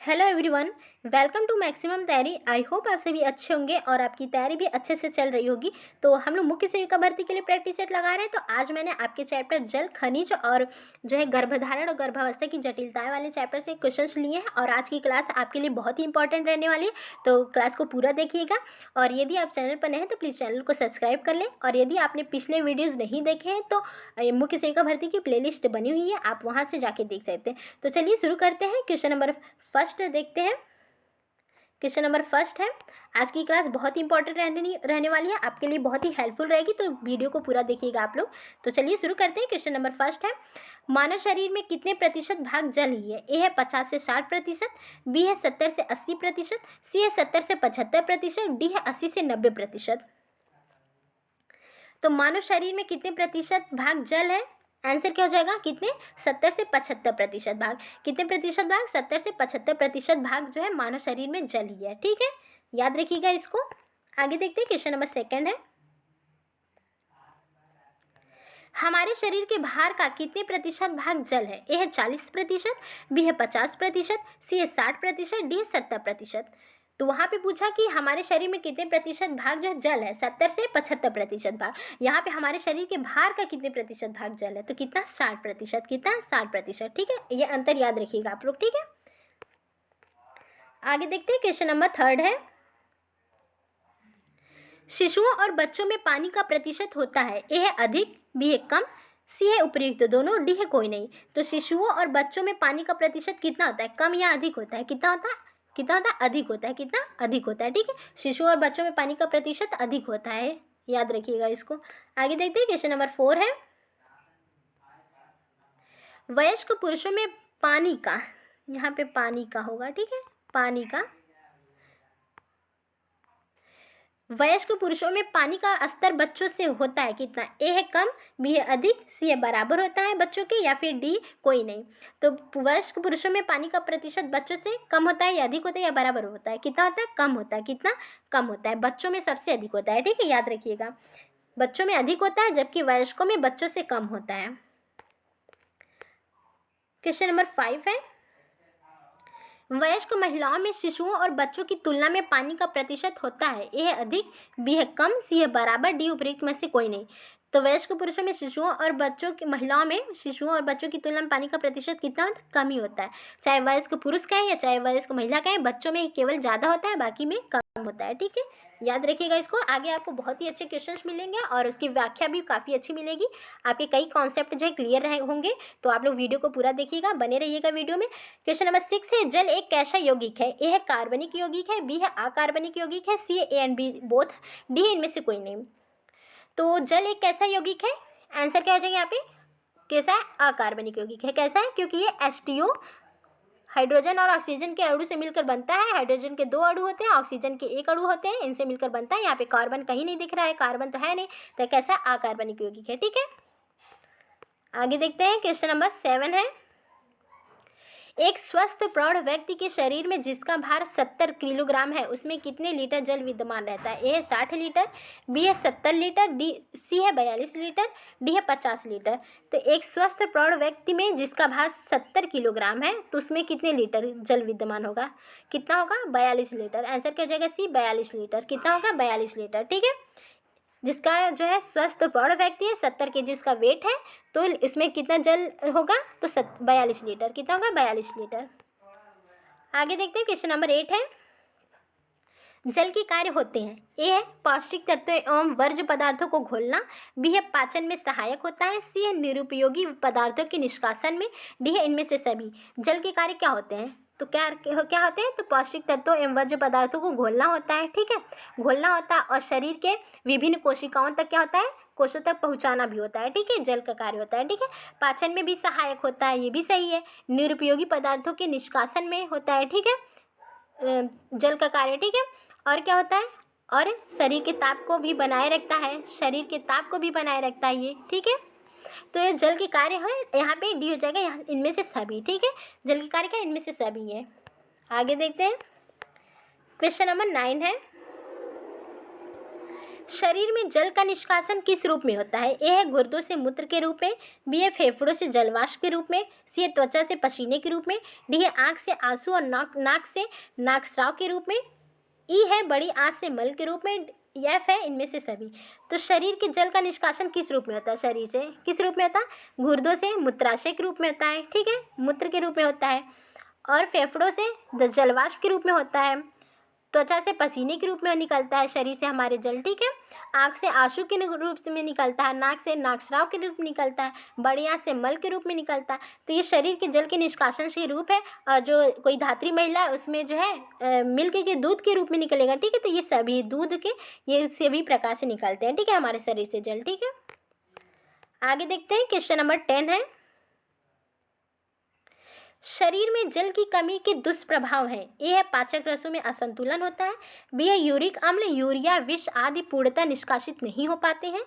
Hello everyone, welcome to maximum तैयारी। I hope आप सभी अच्छे होंगे और आपकी तैयारी भी अच्छे से चल रही होगी। तो हम लोग मुख्य सेविका भर्ती के लिए प्रैक्टिस सेट लगा रहे हैं। तो आज मैंने आपके चैप्टर जल खनिज और जो है गर्भधारण और गर्भावस्था की जटिलताएं वाले चैप्टर से क्वेश्चंस लिए हैं और आज की क्लास आपके लिए बहुत ही इंपॉर्टेंट रहने वाली है। तो क्लास को पूरा देखिएगा और यदि आप चैनल पर नए हैं तो प्लीज़ चैनल को सब्सक्राइब कर लें। और यदि आपने पिछले वीडियोज़ नहीं देखे हैं तो मुख्य सेविका भर्ती की प्लेलिस्ट बनी हुई है, आप वहाँ से जाके देख सकते हैं। तो चलिए शुरू करते हैं। क्वेश्चन नंबर फर्स्ट देखते हैं। क्वेश्चन नंबर फर्स्ट है, आज की क्लास बहुत ही इंपॉर्टेंट रहने वाली है, आपके लिए बहुत ही हेल्पफुल रहेगी, तो वीडियो को पूरा देखिएगा आप लोग। तो चलिए शुरू करते हैं। क्वेश्चन नंबर फर्स्ट है, मानव शरीर में कितने प्रतिशत भाग जल ही है? ए है 50 से 60%, बी है 70 से 80%, सी है 70 से 75%, डी है 80 से 90%। तो मानव शरीर में कितने प्रतिशत भाग जल है? आंसर क्या हो जाएगा? कितने? 70 से 75% भाग। कितने प्रतिशत भाग? 70 से 75% भाग जो है मानव शरीर में जल ही है। ठीक है, याद रखिएगा इसको। आगे देखते हैं। क्वेश्चन नंबर सेकंड है, हमारे शरीर के भार का कितने प्रतिशत भाग जल है? ए है 40%, बी है 50%, सी है 60%, डी है 70%। तो वहाँ पे पूछा कि हमारे शरीर में कितने प्रतिशत भाग जो है जल है? 70 से 75% भाग। यहाँ पे हमारे शरीर के भार का कितने प्रतिशत भाग जल है? तो कितना? 60%। कितना? 60%। ठीक है, ये अंतर याद रखिएगा आप लोग। ठीक है, आगे देखते हैं। क्वेश्चन नंबर थर्ड है, शिशुओं और बच्चों में पानी का प्रतिशत होता है? ए है अधिक, बी है कम, सी है उपयुक्त दोनों, डी है कोई नहीं। तो शिशुओं और बच्चों में पानी का प्रतिशत कितना होता है? कम या अधिक होता है? कितना होता है? कितना होता है? अधिक होता है। कितना? अधिक होता है। ठीक है, शिशुओं और बच्चों में पानी का प्रतिशत अधिक होता है, याद रखिएगा इसको। आगे देखते हैं। क्वेश्चन नंबर 4 है, वयस्क पुरुषों में पानी का, यहाँ पे पानी का होगा, ठीक है, पानी का, वयस्क पुरुषों में पानी का स्तर बच्चों से होता है कितना? ए है कम, बी है अधिक, सी है बराबर होता है बच्चों के, या फिर डी कोई नहीं। तो वयस्क पुरुषों में पानी का प्रतिशत बच्चों से कम होता है या अधिक होता है या बराबर होता है? कितना होता है? कम होता है। कितना? कम होता है। बच्चों में सबसे अधिक होता है। ठीक है, याद रखिएगा, बच्चों में अधिक होता है जबकि वयस्कों में बच्चों से कम होता है। क्वेश्चन नंबर 5 है, वयस्क महिलाओं में शिशुओं और बच्चों की तुलना में पानी का प्रतिशत होता है? ए है अधिक, बी है कम, सी है बराबर, डी उपयुक्त में से कोई नहीं। तो वयस्क पुरुषों में शिशुओं और बच्चों की, महिलाओं में शिशुओं और बच्चों की तुलना में पानी का प्रतिशत कितना होता है? कम ही होता है। चाहे वयस्क पुरुष का है या चाहे वयस्क महिला का है, बच्चों में केवल ज़्यादा होता है, बाकी में कम होता है। ठीक है, याद रखिएगा इसको। आगे आपको बहुत ही अच्छे क्वेश्चंस मिलेंगे और उसकी व्याख्या भी काफ़ी अच्छी मिलेगी। आपके कई कॉन्सेप्ट जो है क्लियर होंगे, तो आप लोग वीडियो को पूरा देखिएगा, बने रहिएगा वीडियो में। क्वेश्चन नंबर 6 है, जल एक कैसा यौगिक है? ए है कार्बनिक यौगिक है, बी है अकार्बनिक यौगिक है, सी है A and B both, D है इनमें से कोई नहीं। तो जल एक कैसा यौगिक है? आंसर क्या हो जाएगा यहाँ पे? कैसा है? अकार्बनिक यौगिक है। कैसा है? क्योंकि ये H2O हाइड्रोजन और ऑक्सीजन के अणु से मिलकर बनता है। हाइड्रोजन के 2 अणु होते हैं, ऑक्सीजन के 1 अणु होते हैं, इनसे मिलकर बनता है। यहाँ पे कार्बन कहीं नहीं दिख रहा है, कार्बन तो है नहीं, तो कैसा? अकार्बनिक यौगिक है। ठीक है, आगे देखते हैं। क्वेश्चन नंबर 7 है, एक स्वस्थ प्रौढ़ व्यक्ति के शरीर में जिसका भार 70 किलोग्राम है उसमें कितने लीटर जल विद्यमान रहता है? ए है 60 लीटर, बी है 70 लीटर, डी सी है 42 लीटर, डी है 50 लीटर। तो एक स्वस्थ प्रौढ़ व्यक्ति में जिसका भार 70 किलोग्राम है तो उसमें कितने लीटर जल विद्यमान होगा? कितना होगा? 42 लीटर। आंसर क्या हो जाएगा? सी, 42 लीटर। कितना होगा? 42 लीटर। ठीक है, जिसका जो है स्वस्थ प्रौढ़ व्यक्ति है, 70 केजी उसका वेट है, तो इसमें कितना जल होगा? तो 42 लीटर। कितना होगा? 42 लीटर। आगे देखते हैं। क्वेश्चन नंबर 8 है, जल के कार्य होते हैं? ए है पौष्टिक तत्वों एवं वर्ज्य पदार्थों को घोलना, बी है पाचन में सहायक होता है, सी है निरुपयोगी पदार्थों के निष्कासन में, डी है इनमें से सभी। जल के कार्य क्या होते हैं? तो क्या होते हैं? तो पौष्टिक तत्वों एवं वर्ज्य पदार्थों को घोलना होता है। ठीक है, घोलना होता है और शरीर के विभिन्न कोशिकाओं तक क्या होता है? कोषों तक पहुंचाना भी होता है। ठीक है, जल का कार्य होता है। ठीक है, पाचन में भी सहायक होता है, ये भी सही है। निरुपयोगी पदार्थों के निष्कासन में होता है। ठीक है, जल का कार्य। ठीक है, और क्या होता है? और शरीर के ताप को भी बनाए रखता है, शरीर के ताप को भी बनाए रखता है ये। ठीक है, तो ये जल के कार्य है, यहाँ पे डी हो जाएगा, यहाँ इनमें से सभी। ठीक है, जल के कार्य क्या? इनमें से सभी है। आगे देखते हैं। क्वेश्चन नंबर 9 है, शरीर में जल का निष्कासन किस रूप में होता है? ए है गुर्दों से मूत्र के रूप में, बी है फेफड़ों से जलवाष्प के रूप में, सी है त्वचा से पसीने के रूप में, डी है आंख से आंसू और नाक से नाकस्राव के रूप में, ई है बड़ी आंत से मल के रूप में, एफ है इनमें से सभी। तो शरीर के जल का निष्कासन किस रूप में होता है? शरीर से किस रूप में होता है? गुर्दों से मूत्राशय के रूप में होता है, ठीक है, मूत्र के रूप में होता है, और फेफड़ों से जलवाष्प के रूप में होता है, त्वचा से पसीने के रूप में निकलता है शरीर से हमारे जल, ठीक है, आँख से आंसू के रूप में निकलता है, नाक से नाकस्राव के रूप में निकलता है, बड़ी आंत से मल के रूप में निकलता है। तो ये शरीर के जल के निष्कासन से रूप है। और जो कोई धात्री महिला है उसमें जो है मिल्क के दूध के रूप में निकलेगा, ठीक है। तो ये सभी दूध के ये सभी प्रकार से निकलते हैं, ठीक है, हमारे शरीर से जल, ठीक है। आगे देखते हैं, क्वेश्चन नंबर 10 है, शरीर में जल की कमी के दुष्प्रभाव हैं। ए है पाचक रसों में असंतुलन होता है, बी है यूरिक अम्ल, यूरिया, विष आदि पूर्णतः निष्कासित नहीं हो पाते हैं,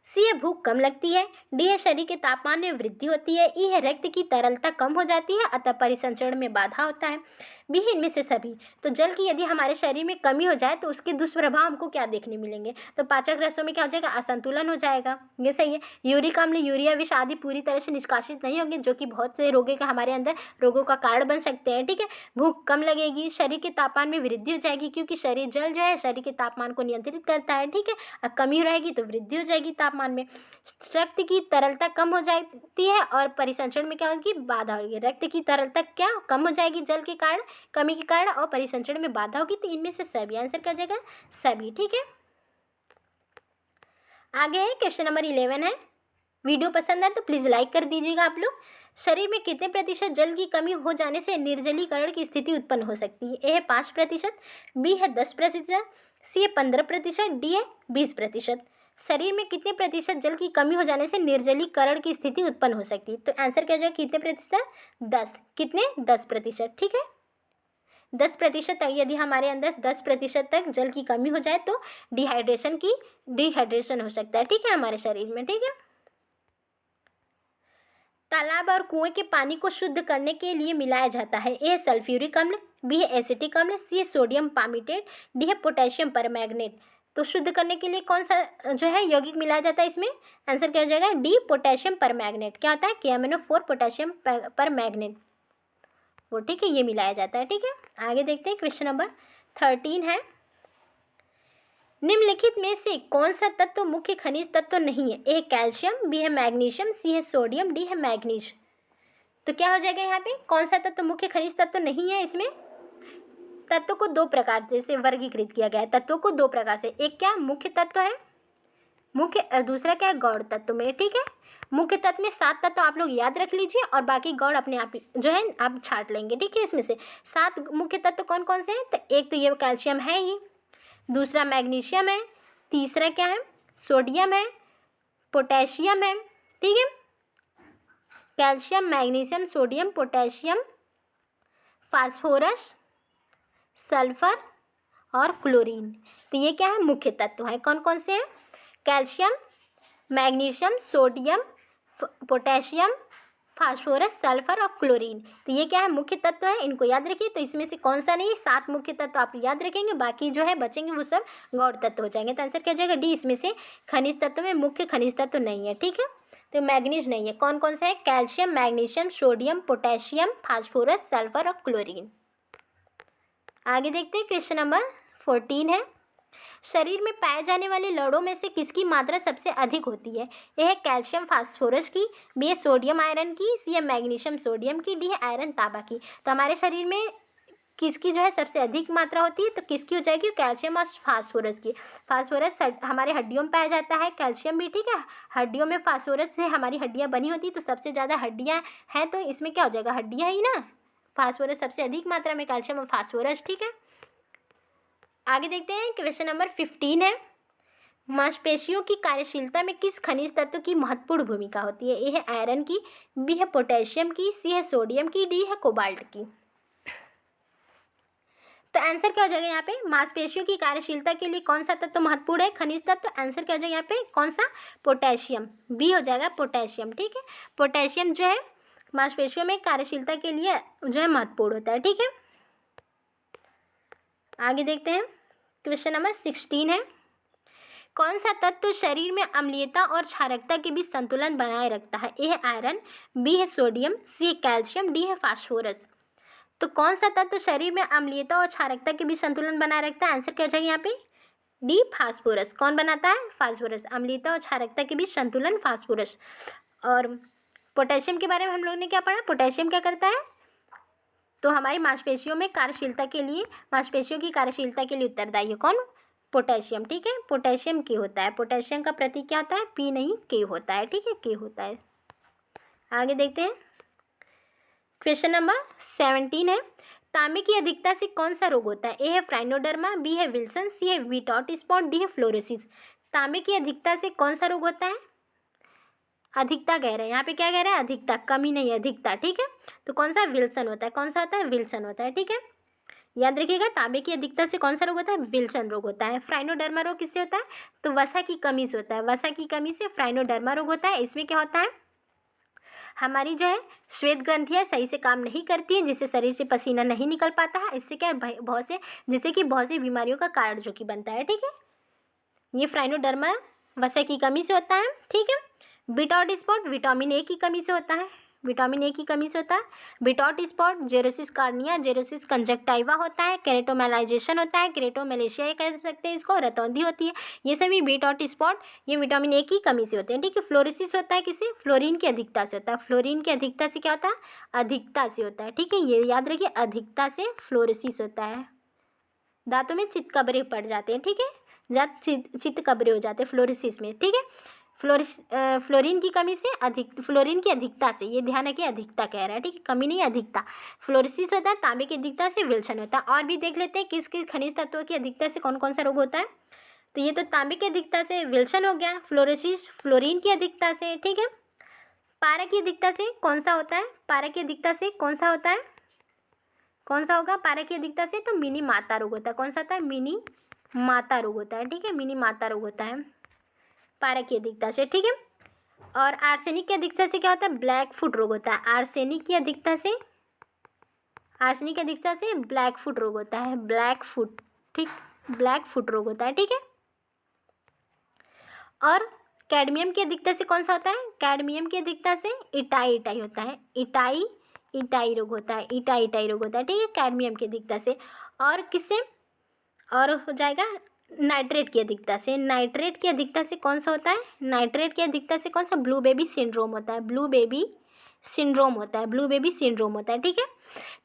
सी है भूख कम लगती है, डी है शरीर के तापमान में वृद्धि होती है, ई है रक्त की तरलता कम हो जाती है अतः परिसंचरण में बाधा होता है, बी है इनमें से सभी। तो जल की यदि हमारे शरीर में कमी हो जाए तो उसके दुष्प्रभाव हमको क्या देखने मिलेंगे? तो पाचक रसों में क्या हो जाएगा? असंतुलन हो जाएगा, ये सही है। यूरिक अम्ल, यूरिया, विष आदि पूरी तरह से निष्कासित नहीं होंगे, जो कि बहुत से रोगों का हमारे अंदर रोगों का कारण बन सकते हैं, ठीक है। भूख कम लगेगी, शरीर के तापमान में वृद्धि हो जाएगी, क्योंकि शरीर जल जो है शरीर के तापमान को नियंत्रित करता है, ठीक है। अब कमी रहेगी तो वृद्धि हो जाएगी तापमान में। रक्त की तरलता कम हो जाती है और परिसंचरण में क्या होगी? बाधा होगी। रक्त की तरलता क्या कम हो जाएगी जल के कारण, कमी के कारण, और परिसंचरण में बाधा होगी। तो इनमें से सभी, आंसर क्या हो जाएगा? सभी, ठीक है। आगे है क्वेश्चन नंबर 11 है, वीडियो पसंद है तो प्लीज़ लाइक कर दीजिएगा आप लोग। शरीर में कितने प्रतिशत जल की कमी हो जाने से निर्जलीकरण की स्थिति उत्पन्न हो सकती है? ए है 5%, बी है 10%, सी है 15%, डी है 20%। शरीर में कितने प्रतिशत जल की कमी हो जाने से निर्जलीकरण की स्थिति उत्पन्न हो सकती है? तो आंसर क्या हो जाएगा? कितने प्रतिशत? 10। कितने? 10%, ठीक है। 10% तक यदि हमारे अंदर 10% तक जल की कमी हो जाए तो डिहाइड्रेशन हो सकता है, ठीक है, हमारे शरीर में, ठीक है। तालाब और कुएं के पानी को शुद्ध करने के लिए मिलाया जाता है। ए है सल्फ्यूरिक अम्ल, बी है एसिटिक अम्ल, सी है सोडियम पामीटेट, डी है पोटेशियम परमैंगनेट। तो शुद्ध करने के लिए कौन सा जो है यौगिक मिलाया जाता है इसमें? आंसर क्या हो जाएगा? D, potassium permanganate. क्या होता है? KMnO4 पोटेशियम परमैंगनेट, वो, ठीक है, ये मिलाया जाता है, ठीक है। आगे देखते हैं, क्वेश्चन नंबर 13 है, निम्नलिखित में से कौन सा तत्व मुख्य खनिज तत्व नहीं है? ए कैल्शियम, बी है मैग्नीशियम, सी है सोडियम, डी है मैग्नीज। तो क्या हो जाएगा यहाँ पे? कौन सा तत्व मुख्य खनिज तत्व नहीं है इसमें? तत्व को दो प्रकार से वर्गीकृत किया गया है, तत्वों को दो प्रकार से। एक क्या मुख्य तत्व है, मुख्य, और दूसरा क्या है? गौण तत्व में, ठीक है। मुख्य तत्व में 7 तत्व आप लोग याद रख लीजिए और बाकी गौण अपने आप ही जो है आप छाट लेंगे, ठीक है। इसमें से 7 मुख्य तत्व कौन कौन से हैं? तो एक तो ये कैल्शियम है ही, दूसरा मैग्नीशियम है, तीसरा क्या है? सोडियम है, पोटेशियम है, ठीक है। Calcium, magnesium, sodium, potassium, phosphorus, sulphur और क्लोरीन। तो ये क्या है? मुख्य तत्व है। कौन कौन से हैं? Calcium, magnesium, sodium, potassium, phosphorus, sulphur और क्लोरीन। तो ये क्या है? मुख्य तत्व है, इनको याद रखिए। तो इसमें से कौन सा नहीं? 7 मुख्य तत्व आप याद रखेंगे, बाकी जो है बचेंगे वो सब गौण तत्व हो जाएंगे। तो आंसर क्या हो जाएगा? डी। इसमें से खनिज तत्व में मुख्य खनिज तत्व नहीं है, ठीक है। तो मैग्नीज नहीं है। कौन कौन सा है? Calcium, magnesium, sodium, potassium, phosphorus, sulphur और क्लोरीन। आगे देखते हैं, क्वेश्चन नंबर 14 है, शरीर में पाए जाने वाले लवणों में से किसकी मात्रा सबसे अधिक होती है? ए है कैल्शियम फास्फोरस की, बी है सोडियम आयरन की, सी है मैग्नीशियम सोडियम की, डी है आयरन तांबा की। तो हमारे शरीर में किसकी जो है सबसे अधिक मात्रा होती है? तो किसकी हो जाएगी? कैल्शियम और फास्फोरस की। फास्फोरस हमारे हड्डियों में पाया जाता है, कैल्शियम भी, ठीक है। हड्डियों में फास्फोरस से हमारी हड्डियाँ बनी होती, तो सबसे ज़्यादा हड्डियाँ हैं, तो इसमें क्या हो जाएगा? हड्डियाँ ही ना। फास्फोरस सबसे अधिक मात्रा में, कैल्शियम और फास्फोरस, ठीक है। आगे देखते हैं, क्वेश्चन नंबर 15 है, मांसपेशियों की कार्यशीलता में किस खनिज तत्व की महत्वपूर्ण भूमिका होती है? ए है आयरन की, बी है पोटेशियम की, सी है सोडियम की, डी है कोबाल्ट की। तो आंसर क्या हो जाएगा यहाँ पे? मांसपेशियों की कार्यशीलता के लिए कौन सा तत्व महत्वपूर्ण है? खनिज तत्व। आंसर क्या हो जाएगा यहाँ पे? कौन सा? पोटेशियम, बी हो जाएगा पोटेशियम, ठीक है। पोटेशियम जो है मांसपेशियों में कार्यशीलता के लिए जो है महत्वपूर्ण होता है, ठीक है। आगे देखते हैं, क्वेश्चन नंबर 16 है, कौन सा तत्व शरीर में अम्लीयता और क्षारकता के बीच संतुलन बनाए रखता है? ए है आयरन, बी है सोडियम, सी है कैल्शियम, डी है फास्फोरस। तो कौन सा तत्व शरीर में अम्लीयता और क्षारकता के बीच संतुलन बनाए रखता है? आंसर क्या हो जाएगा यहाँ पे? D phosphorus. कौन बनाता है? फास्फोरस। अम्लीयता और क्षारकता के बीच संतुलन फास्फोरस। और पोटेशियम के बारे में हम लोगों ने क्या पढ़ा? पोटेशियम क्या करता है? तो हमारी मांसपेशियों में कार्यशीलता के लिए, मांसपेशियों की कार्यशीलता के लिए उत्तरदायी है कौन? पोटेशियम। ठीक है, पोटेशियम के होता है। पोटेशियम का प्रतीक क्या होता है? पी नहीं के होता है। ठीक है, के होता है। आगे देखते हैं, क्वेश्चन नंबर 17 है, तांबे की अधिकता से कौन सा रोग होता है? ए है फ्राइनोडर्मा, बी है विल्सन, सी है वीटॉट स्पॉट, डी है फ्लोरोसिस। तांबे की अधिकता से कौन सा रोग होता है? अधिकता कह रहे हैं, यहाँ पे क्या कह रहा है? अधिकता, कमी नहीं, अधिकता। ठीक है, तो कौन सा? विल्सन होता है। कौन सा होता है? विल्सन होता है। ठीक है, याद रखिएगा, तांबे की अधिकता से कौन सा रोग होता है? विल्सन रोग होता है। फ्राइनोडर्मा रोग किससे होता है? तो वसा की कमी से होता है। वसा की कमी से फ्राइनोडर्मा रोग होता है। इसमें क्या होता है? हमारी जो है श्वेत ग्रंथियाँ सही से काम नहीं करती हैं, जिससे शरीर से पसीना नहीं निकल पाता है। इससे क्या है? बहुत से, जिससे कि बहुत सी बीमारियों का कारण जो कि बनता है। ठीक है, ये फ्राइनोडर्मा वसा की कमी से होता है। ठीक है, वीटॉट स्पॉट विटामिन ए की कमी से होता है। विटामिन ए की कमी से होता है। वीटॉट स्पॉट जेरोसिस कार्निया, जेरोसिस कंजक्टाइवा होता है। केरेटोमेलाइजेशन होता है, केरेटोमेलेशिया कह सकते हैं इसको, रतौंधी होती है। ये सभी वीटॉट स्पॉट ये विटामिन ए की कमी से होते हैं। ठीक है, फ्लोरोसिस होता है किसे? फ्लोरीन की अधिकता से होता है। फ्लोरीन की अधिकता से क्या होता है? अधिकता से होता है। ठीक है, ये याद रखिए, अधिकता से फ्लोरोसिस होता है। दांतों में चित्त कबरे पड़ जाते हैं। ठीक है, दांत चित्त कबरे हो जाते हैं फ्लोरोसिस में। ठीक है, फ्लोरीन की कमी से, अधिक फ्लोरीन की अधिकता से, ये ध्यान रखिए, अधिकता कह रहा है। ठीक है, कमी नहीं, अधिकता। फ्लोरोसिस होता है। तांबे की अधिकता से विल्सन होता है। और भी देख लेते हैं किस किस खनिज तत्वों की अधिकता से कौन कौन सा रोग होता है। तो ये तो तांबे की अधिकता से विल्सन हो गया। फ्लोरोसिस फ्लोरीन की अधिकता से। ठीक है, पारा की अधिकता से कौन सा होता है? पारा की अधिकता से कौन सा होता है? कौन सा होगा पारा की अधिकता से? तो मिनी माता रोग होता है। कौन सा होता है? मिनी माता रोग होता है। ठीक है, मिनी माता रोग होता है पारा की अधिकता से। ठीक है, और आर्सेनिक की अधिकता से क्या होता है? ब्लैक फुट रोग होता है। आर्सेनिक की अधिकता से, आर्सेनिक की अधिकता से ब्लैक फुट रोग होता है। ब्लैक फुट, ठीक, ब्लैक फुट रोग होता है। ठीक है, और कैडमियम की अधिकता से कौन सा होता है? कैडमियम की अधिकता से इटाई इटाई होता है। इटाई इटाई रोग होता है। इटाई इटाई रोग होता है। ठीक है, कैडमियम की अधिकता से। और किससे? और हो जाएगा नाइट्रेट की अधिकता से। नाइट्रेट की अधिकता से कौन सा होता है? नाइट्रेट की अधिकता से कौन सा? ब्लू बेबी सिंड्रोम होता है। ब्लू बेबी सिंड्रोम होता है। ब्लू बेबी सिंड्रोम होता है। ठीक है,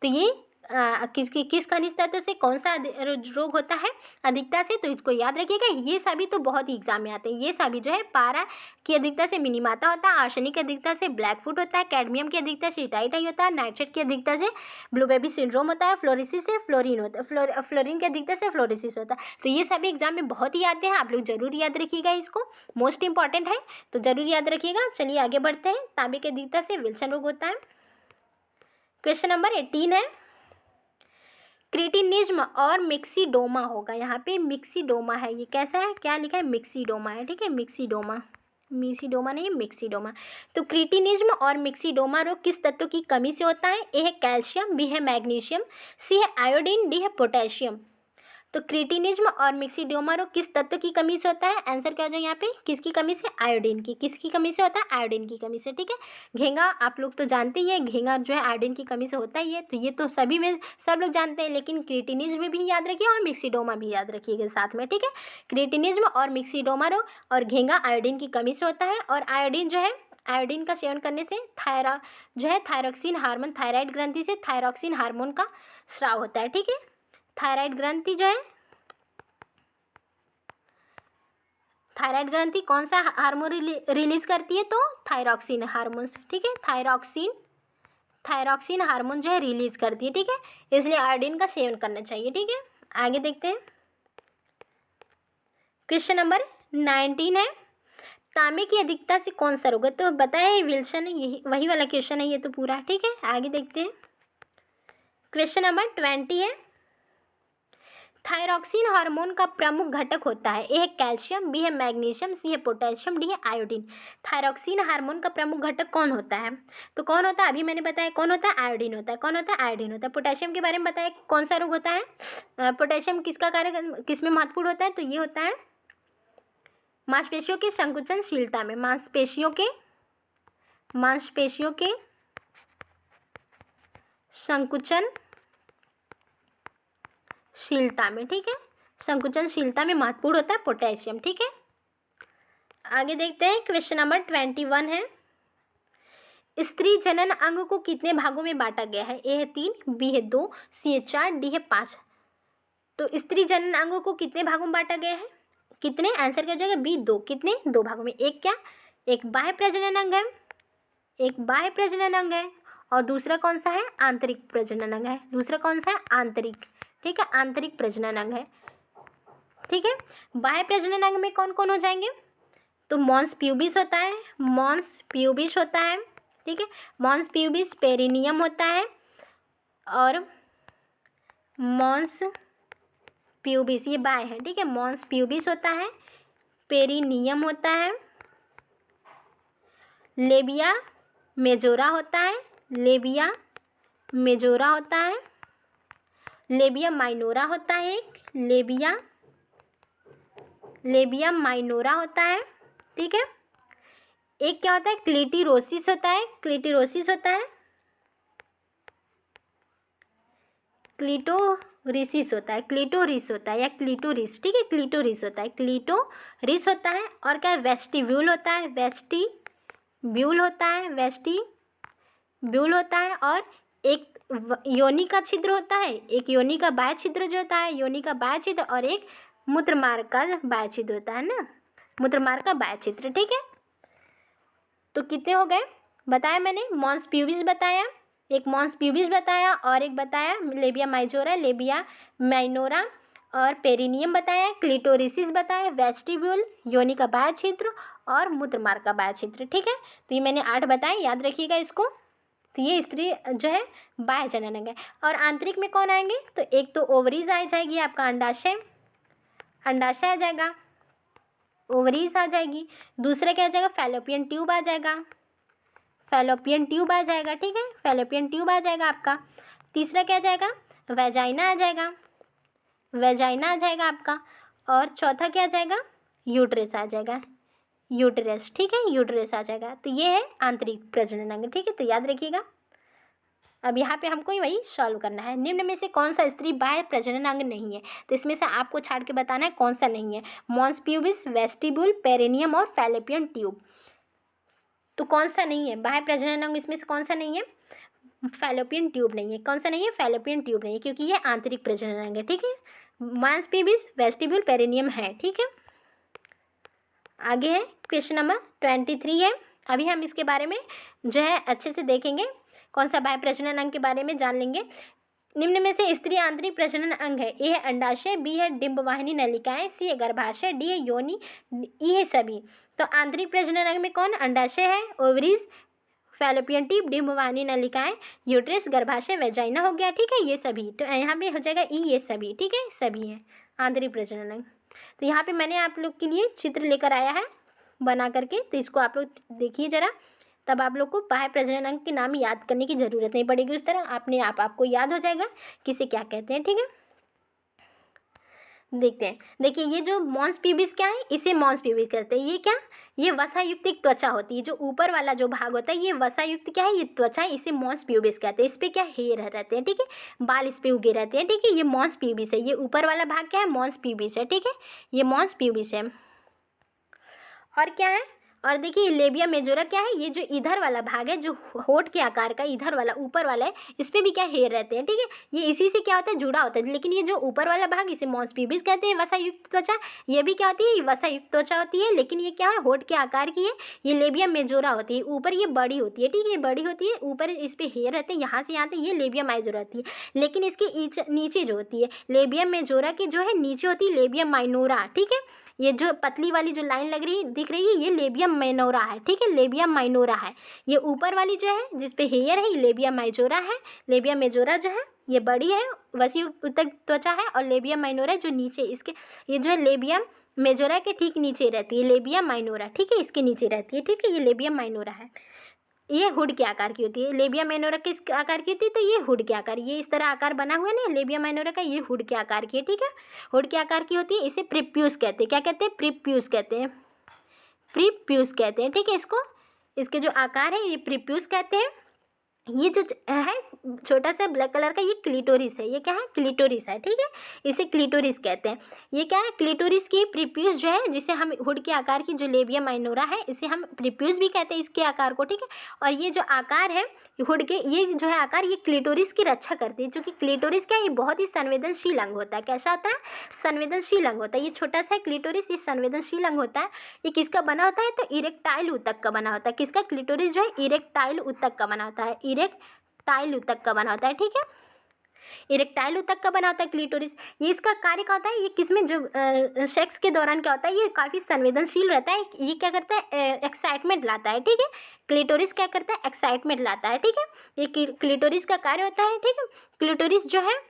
तो ये किस खनिज तत्व से कौन सा रोग होता है अधिकता से? तो इसको याद रखिएगा, ये सभी तो बहुत ही एग्जाम में आते हैं। ये सभी जो है पारा की अधिकता से मिनीमाता होता है, आर्सेनिक की अधिकता से ब्लैक फुट होता है, कैडमियम की अधिकता से इटाइटाई होता है, नाइट्रेट की अधिकता से ब्लू बेबी सिंड्रोम होता है, फ्लोरोसिस से फ्लोरीन होता है, फ्लोरीन की अधिकता से फ्लोरोसिस होता है। तो ये सभी एग्जाम में बहुत ही आते हैं, आप लोग जरूर याद रखिएगा, इसको मोस्ट इंपॉर्टेंट है, तो जरूर याद रखिएगा। चलिए आगे बढ़ते हैं। तांबे की अधिकता से विल्सन रोग होता है। क्वेश्चन नंबर 18 है, क्रिटिनिज्म और मिक्सीडोमा होगा। यहाँ पे मिक्सीडोमा है, ये कैसा है? क्या लिखा है? मिक्सीडोमा है। ठीक है, मिक्सीडोमा, मिक्सीडोमा नहीं, मिक्सीडोमा। तो क्रिटिनिज्म और मिक्सीडोमा रोग किस तत्व की कमी से होता है? ए है कैल्शियम, बी है मैग्नीशियम, सी है आयोडीन, डी है पोटेशियम। तो क्रिटिनिज्म और मिक्सीडोमा रोग किस तत्व की कमी से होता है? आंसर क्या हो जाएगा यहाँ पे? किसकी कमी से? आयोडीन की। किसकी कमी से होता है? आयोडीन की कमी से। ठीक है, घेंगा आप लोग तो जानते ही हैं, घेंगा जो है आयोडीन की कमी से होता ही है, तो ये तो सभी में सब लोग जानते हैं, लेकिन क्रिटिनिज्म में भी याद रखिए और मिक्सीडोमा भी याद रखिएगा साथ में। ठीक है, क्रिटिनिज्म और मिक्सीडोमा रोग और घेंगा आयोडीन की कमी से होता है। और आयोडीन जो है, आयोडीन का सेवन करने से थायरॉक्सिन हार्मोन, थायराइड ग्रंथि से थायरॉक्सिन हार्मोन का स्राव होता है। ठीक है, थायराइड ग्रंथि जो है, थायराइड ग्रंथि कौन सा हार्मोन रिलीज करती है? तो थायरॉक्सिन हार्मोन। ठीक है, थायरॉक्सिन हार्मोन जो है रिलीज करती है। ठीक है, इसलिए आयोडीन का सेवन करना चाहिए। ठीक है, आगे देखते हैं। क्वेश्चन नंबर 19 है, तांबे की अधिकता से कौन सा रोग है? तो बताया विल्सन, यही वही वाला क्वेश्चन है ये तो पूरा। ठीक है, आगे देखते हैं। क्वेश्चन नंबर 20 है, थायरॉक्सिन हार्मोन का प्रमुख घटक होता है। ए है कैल्शियम, बी है मैग्नीशियम, सी है पोटेशियम, डी है आयोडीन। थायरॉक्सिन हार्मोन का प्रमुख घटक कौन होता है? तो कौन होता है? अभी मैंने बताया कौन होता है? आयोडीन होता है। कौन होता है? आयोडीन होता है। पोटेशियम के बारे में बताया कौन सा रोग होता है? पोटेशियम किसका कार्य, किस में महत्वपूर्ण होता है? तो ये होता है मांसपेशियों की संकुचनशीलता में, मांसपेशियों के संकुचनशीलता में, ठीक है, संकुचनशीलता में महत्वपूर्ण होता है पोटेशियम, ठीक है। आगे देखते हैं, क्वेश्चन नंबर 21 है, स्त्री जनन अंग को कितने भागों में बांटा गया है? ए है 3, बी है 2, सी है 4, डी है 5। तो स्त्री जनन अंगों को कितने भागों में बांटा गया है? कितने? आंसर क्या हो जाएगा? बी 2। कितने? 2 भागों में। एक क्या? एक बाह्य प्रजनन अंग है, एक बाह्य प्रजनन अंग है, और दूसरा कौन सा है? आंतरिक प्रजनन अंग है। दूसरा कौन सा है? आंतरिक, ठीक है, आंतरिक प्रजनन अंग है, ठीक है। बाह्य प्रजनन अंग में कौन कौन हो जाएंगे? तो मॉन्स प्यूबिस होता है, मॉन्स प्यूबिस होता है, ठीक है, मॉन्स प्यूबिस, पेरिनियम होता है, और मॉन्स प्यूबिस ये बाय है, ठीक है, मॉन्स प्यूबिस होता है, पेरिनियम होता है, लेबिया मेजोरा होता है, लेबिया मेजोरा होता है, लेबिया माइनोरा होता है, एक लेबिया माइनोरा होता है, ठीक है। एक क्या होता है? क्लिटिरोसिस होता है, क्लिटिरोसिस होता है, क्लिटोरिसिस होता है, क्लिटोरिस होता है या क्लिटोरिस, ठीक है, क्लिटोरिस होता है, क्लिटोरिस होता है। और क्या? वेस्टिब्यूल होता है, वेस्टिब्यूल होता है, वेस्टिब्यूल होता है। और एक योनि का छिद्र होता है, एक योनि का बाह्य छिद्र जो होता है, योनि का बाह्य छिद्र, और एक मूत्रमार्ग का बाह्य छिद्र होता है ना, मूत्रमार्ग का बाह्य छिद्र, ठीक है। तो कितने हो गए बताया मैंने? मॉन्स प्यूबिस बताया, एक मॉन्स प्यूबिस बताया, और एक बताया लेबिया माइजोरा, लेबिया माइनोरा, और पेरिनियम बताया, क्लिटोरिसिस बताया, वेस्टिब्यूल, योनि का बाह्य छिद्र, और मूत्रमार्ग का बाह्य छिद्र, ठीक है। तो ये मैंने 8 बताए, याद रखिएगा इसको। तो ये स्त्री जो है बाह्य जनन अंग है। और आंतरिक में कौन आएंगे? तो एक तो ओवरीज आ जाएगी, आपका अंडाशय, अंडाशय आ जाएगा, ओवरीज आ जाएगी। दूसरा क्या आ जाएगा? फैलोपियन ट्यूब आ जाएगा, फैलोपियन ट्यूब आ जाएगा, ठीक है, फैलोपियन ट्यूब आ जाएगा आपका। तीसरा क्या आ जाएगा? वेजाइना आ जाएगा, वेजाइना आ जाएगा आपका। और चौथा क्या आ जाएगा? यूट्रस आ जाएगा, यूट्रस, ठीक है, यूट्रस आ जाएगा। तो ये है आंतरिक प्रजनन अंग, ठीक है, तो याद रखिएगा। अब यहाँ पे हमको वही सॉल्व करना है। निम्न में से कौन सा स्त्री बाह्य प्रजनन अंग नहीं है? तो इसमें से आपको छाड़ के बताना है कौन सा नहीं है। मॉन्स प्यूबिस, वेस्टिब्यूल, पेरिनियम और फैलोपियन ट्यूब। तो कौन सा नहीं है बाह्य प्रजनन अंग? इसमें से कौन सा नहीं है? फैलोपियन ट्यूब नहीं है। कौन सा नहीं है? फैलोपियन ट्यूब नहीं है, क्योंकि ये आंतरिक प्रजनन अंग है, ठीक है। मॉन्स प्यूबिस, वेस्टिब्यूल, पेरिनियम है, ठीक है। आगे है क्वेश्चन नंबर 23 है। अभी हम इसके बारे में जो है अच्छे से देखेंगे, कौन सा बाह्य प्रजनन अंग के बारे में जान लेंगे। निम्न में से स्त्री आंतरिक प्रजनन अंग है? ए है अंडाशय, बी है डिंबवाहिनी नलिकाएं, सी है गर्भाशय, डी है योनि, ई है सभी। तो आंतरिक प्रजनन अंग में कौन? अंडाशय है, ओवरीज, फैलोपियन ट्यूब, डिंबवाहिनी नलिकाएं, यूट्रस, गर्भाशय, वेजाइना हो गया, ठीक है, ये सभी। तो यहाँ पे हो जाएगा ई, ये सभी, ठीक है, सभी है आंतरिक प्रजनन अंग। तो यहाँ पे मैंने आप लोग के लिए चित्र लेकर आया है बना करके, तो इसको आप लोग देखिए ज़रा, तब आप लोग को बाह्य प्रजनन अंग के नाम याद करने की ज़रूरत नहीं पड़ेगी। उस तरह अपने आपको याद हो जाएगा किसे क्या कहते हैं, ठीक है। देखते हैं, देखिए ये जो मॉन्स प्यूबिस क्या है? इसे मॉन्स प्यूबिस कहते हैं। ये क्या? ये वसायुक्त एक त्वचा होती है, जो ऊपर वाला जो भाग होता है ये वसायुक्त क्या है? ये त्वचा है, इसे मॉन्स प्यूबिस कहते हैं। इस पे क्या हेयर रहते हैं, ठीक है, बाल इस पे उगे रहते हैं, ठीक है, ये मॉन्स प्यूबिस है। ये ऊपर वाला भाग क्या है? मॉन्स प्यूबिस है, ठीक है, ये मॉन्स प्यूबिस है। और क्या है? और देखिए लेबिया मेजोरा क्या है? ये जो इधर वाला भाग है, जो होठ के आकार का इधर वाला ऊपर वाला है, इस पे भी क्या हेयर रहते हैं, ठीक है, ये इसी से क्या होता है? जुड़ा होता है। लेकिन ये जो ऊपर वाला भाग इसे मॉन्स प्यूबिस कहते हैं, वसायुक्त त्वचा। ये भी क्या होती है? वसायुक्त त्वचा होती है, लेकिन ये क्या है? होठ के आकार की है। ये लेबिया मेजोरा होती है, ऊपर ये बड़ी होती है, ठीक है, ये बड़ी होती है, ऊपर इस पे हेयर रहते हैं, यहाँ से यहाँ तक ये लेबिया मेजोरा होती है। लेकिन इसके नीचे जो होती है लेबिया मेजोरा की जो है नीचे होती है लेबिया माइनोरा, ठीक है। ये जो पतली वाली जो लाइन लग रही दिख रही है ये लेबिया माइनोरा है, ठीक है, लेबिया माइनोरा है। ये ऊपर वाली जो है जिस पे हेयर है ये लेबिया मेजोरा है। लेबिया मेजोरा जो है ये बड़ी है, वसीयुक्त त्वचा है, और लेबिया माइनोरा जो नीचे इसके, ये जो है लेबिया मेजोरा के ठीक नीचे रहती है लेबिया माइनोरा, ठीक है, इसके नीचे रहती है, ठीक है, ये लेबिया माइनोरा है। ये हुड के आकार की होती है। लेबिया माइनोरा किस आकार की होती है? तो ये हुड के आकार, ये इस तरह आकार बना हुआ है ना लेबिया माइनोरा का, ये हुड के आकार की है, ठीक है, हुड के आकार की होती है। इसे प्रिप्यूस कहते हैं। क्या कहते हैं? प्रिप्यूस कहते हैं। प्रीप्यूस कहते हैं, ठीक है। इसके जो आकार है ये प्रीप्यूस कहते हैं। ये जो है छोटा सा ब्लैक कलर का, ये क्लिटोरिस है। ये क्या है? क्लिटोरिस है, ठीक है। इसे क्लिटोरिस कहते हैं। ये क्या है? क्लिटोरिस की प्रीप्यूस जो है, जिसे हम हुड के आकार की जो लेबिया माइनोरा है, इसे हम प्रीप्यूस भी कहते हैं इसके आकार को, ठीक है। और ये जो आकार है हुड के, ये जो है आकार, ये क्लिटोरिस की रक्षा करती है। क्योंकि क्लिटोरिस क्या है? ये बहुत ही संवेदनशील अंग होता है। कैसा होता है? संवेदनशील अंग होता है। ये छोटा सा क्लिटोरिस, ये संवेदनशील अंग होता है। ये किसका बना होता है? तो इरेक्टाइल ऊतक का बना होता है। किसका? क्लिटोरिस जो है इरेक्टाइल ऊतक का बना होता है। इरेक्टाइल ऊतक का बना होता है, ठीक है। इरेक्टाइल ऊतक का बना होता है क्लिटोरिस। ये इसका कार्य क्या होता है? ये किसमें, जब सेक्स के दौरान क्या होता है? ये काफ़ी संवेदनशील रहता है। ये क्या करता है? एक्साइटमेंट लाता है, ठीक है। क्लिटोरिस क्या करता है? एक्साइटमेंट लाता है, ठीक है। ये क्लिटोरिस का कार्य होता है, ठीक है। क्लिटोरिस जो है,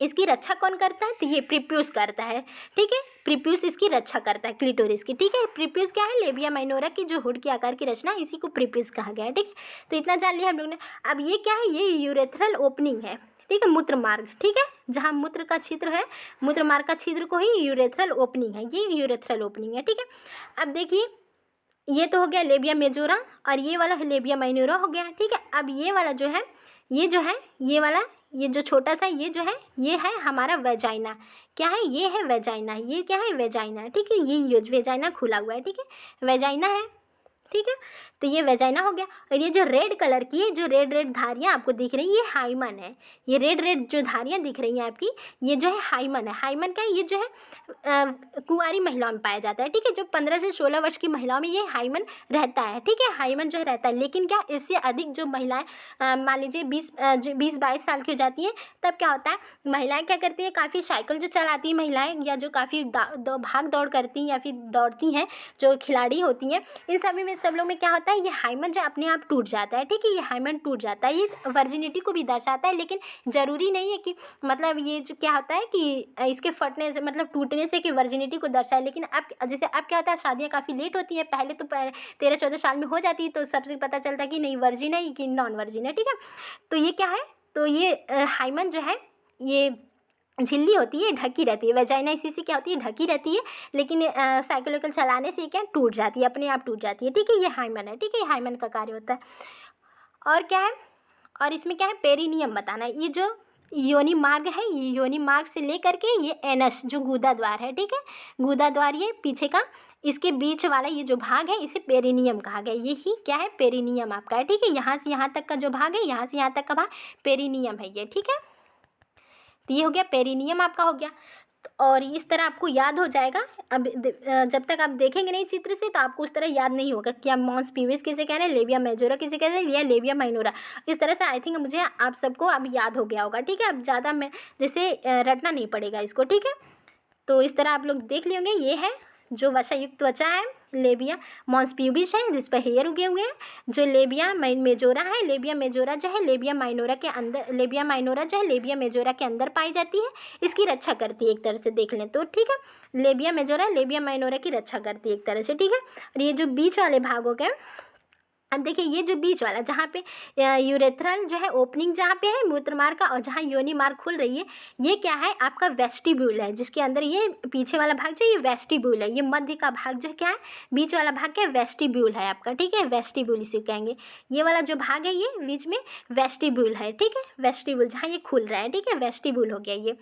इसकी रक्षा कौन करता है? तो ये प्रीप्यूस करता है, ठीक है। प्रीप्यूस इसकी रक्षा करता है क्लिटोरिस की, ठीक है। प्रीप्यूस क्या है? लेबिया माइनोरा की जो हुड के आकार की रचना, इसी को प्रीप्यूस कहा गया है, ठीक है। तो इतना जान लिया हम लोग ने। अब ये क्या है? ये यूरेथ्रल ओपनिंग है, ठीक है, मूत्र मार्ग, ठीक है। जहाँ मूत्र का छिद्र है, मूत्र मार्ग का छिद्र को ही यूरेथ्रल ओपनिंग है, ये यूरेथ्रल ओपनिंग है, ठीक है। अब देखिए, ये तो हो गया लेबिया मेजोरा, और ये वाला लेबिया माइनोरा हो गया, ठीक है। अब ये वाला जो है, ये वाला, ये जो छोटा सा, ये जो है, ये है हमारा वेजाइना। क्या है? ये है वेजाइना। ये क्या है? वेजाइना, ठीक है। ये वेजाइना खुला हुआ है, ठीक है, वेजाइना है, ठीक है। तो ये वेजाइना हो गया। और ये जो रेड कलर की है, जो रेड रेड धारियाँ आपको दिख रही है, ये हाइमन है। ये रेड रेड जो धारियाँ दिख रही हैं आपकी, ये जो है हाइमन है। हाइमन क्या है? ये जो है कुंवारी महिलाओं में पाया जाता है, ठीक है। जो 15 से 16 वर्ष की महिलाओं में ये हाइमन रहता है, ठीक है। हाइमन जो है रहता है। लेकिन क्या, इससे अधिक जो महिलाएं, मान लीजिए 20-22 साल की हो जाती हैं, तब क्या होता है? महिलाएं क्या करती हैं? काफ़ी साइकिल जो चलाती हैं महिलाएं, या जो काफ़ी भाग दौड़ करती हैं या फिर दौड़ती हैं, जो खिलाड़ी होती हैं, इन सभी में, सब लोग में क्या होता है? ये हाइमन जो अपने आप टूट जाता है, ठीक है। ये हाइमन टूट जाता है। ये वर्जिनिटी को भी दर्शाता है, लेकिन ज़रूरी नहीं है कि, मतलब ये जो क्या होता है कि इसके फटने से, मतलब टूटने से, कि वर्जिनिटी को दर्शाए। लेकिन अब जैसे अब क्या होता है, शादियाँ काफ़ी लेट होती हैं। पहले तो 13-14 साल में हो जाती है, तो सबसे पता चलता है कि नहीं वर्जिन है कि नॉन वर्जिन है, ठीक है। तो ये क्या है? तो ये हाइमन जो है, ये झिल्ली होती है, ढकी रहती है। वेजाइना इसी से क्या होती है? ढकी रहती है। लेकिन साइकिल चलाने से क्या टूट जाती है, अपने आप टूट जाती है, ठीक है। ये हाइमन है, ठीक है। ये हाइमन का कार्य होता है। और क्या है? और इसमें क्या है? पेरिनियम बताना है। ये जो योनि मार्ग है, ये योनि मार्ग से लेकर के ये एनस जो गूदा द्वार है, ठीक है, गूदा द्वार, ये पीछे का, इसके बीच वाला ये जो भाग है, इसे पेरिनियम कहा गया। यही क्या है? पेरिनियम आपका है, ठीक है। यहाँ से यहाँ तक का जो भाग है, यहाँ से यहाँ तक का भाग पेरिनियम है ये, ठीक है। तो ये हो गया, पेरिनियम आपका हो गया। और इस तरह आपको याद हो जाएगा। अब जब तक आप देखेंगे नहीं चित्र से, तो आपको उस तरह याद नहीं होगा कि आप मॉन्स पीविस किसे कह रहे हैं, लेबिया मेजोरा किसे कह रहे हैं, या लेबिया माइनोरा। इस तरह से आई थिंक मुझे आप सबको अब याद हो गया होगा, ठीक है। अब ज़्यादा मैं जैसे रटना नहीं पड़ेगा इसको, ठीक है। तो इस तरह आप लोग देख लिए होंगे। ये है जो वसायुक्त त्वचा है, लेबिया मॉन्स प्यूबिस है, जिस पर हेयर उगे हुए हैं। जो लेबिया मेजोरा है, लेबिया मेजोरा जो है लेबिया माइनोरा के अंदर, लेबिया माइनोरा जो है लेबिया मेजोरा के अंदर पाई जाती है। इसकी रक्षा करती है एक तरह से, देख लें तो, ठीक है। लेबिया मेजोरा लेबिया माइनोरा की रक्षा करती है एक तरह से, ठीक है। और ये जो बीच वाले भाग हो गए, अब देखिए, ये जो बीच वाला, जहाँ पे यूरेथ्रल जो है ओपनिंग जहाँ पे है मूत्र मार्ग का, और जहाँ योनि मार्ग खुल रही है, ये क्या है? आपका वेस्टिब्यूल है, जिसके अंदर ये पीछे वाला भाग जो ये वेस्टिब्यूल है। ये मध्य का भाग जो है क्या है? बीच वाला भाग क्या है? वेस्टिब्यूल है आपका, ठीक है। वेस्टिब्यूल इसे कहेंगे। ये वाला जो भाग है, ये बीच में वेस्टिब्यूल है, ठीक है। वेस्टिब्यूल जहाँ ये खुल रहा है, ठीक है, वेस्टिब्यूल हो गया ये।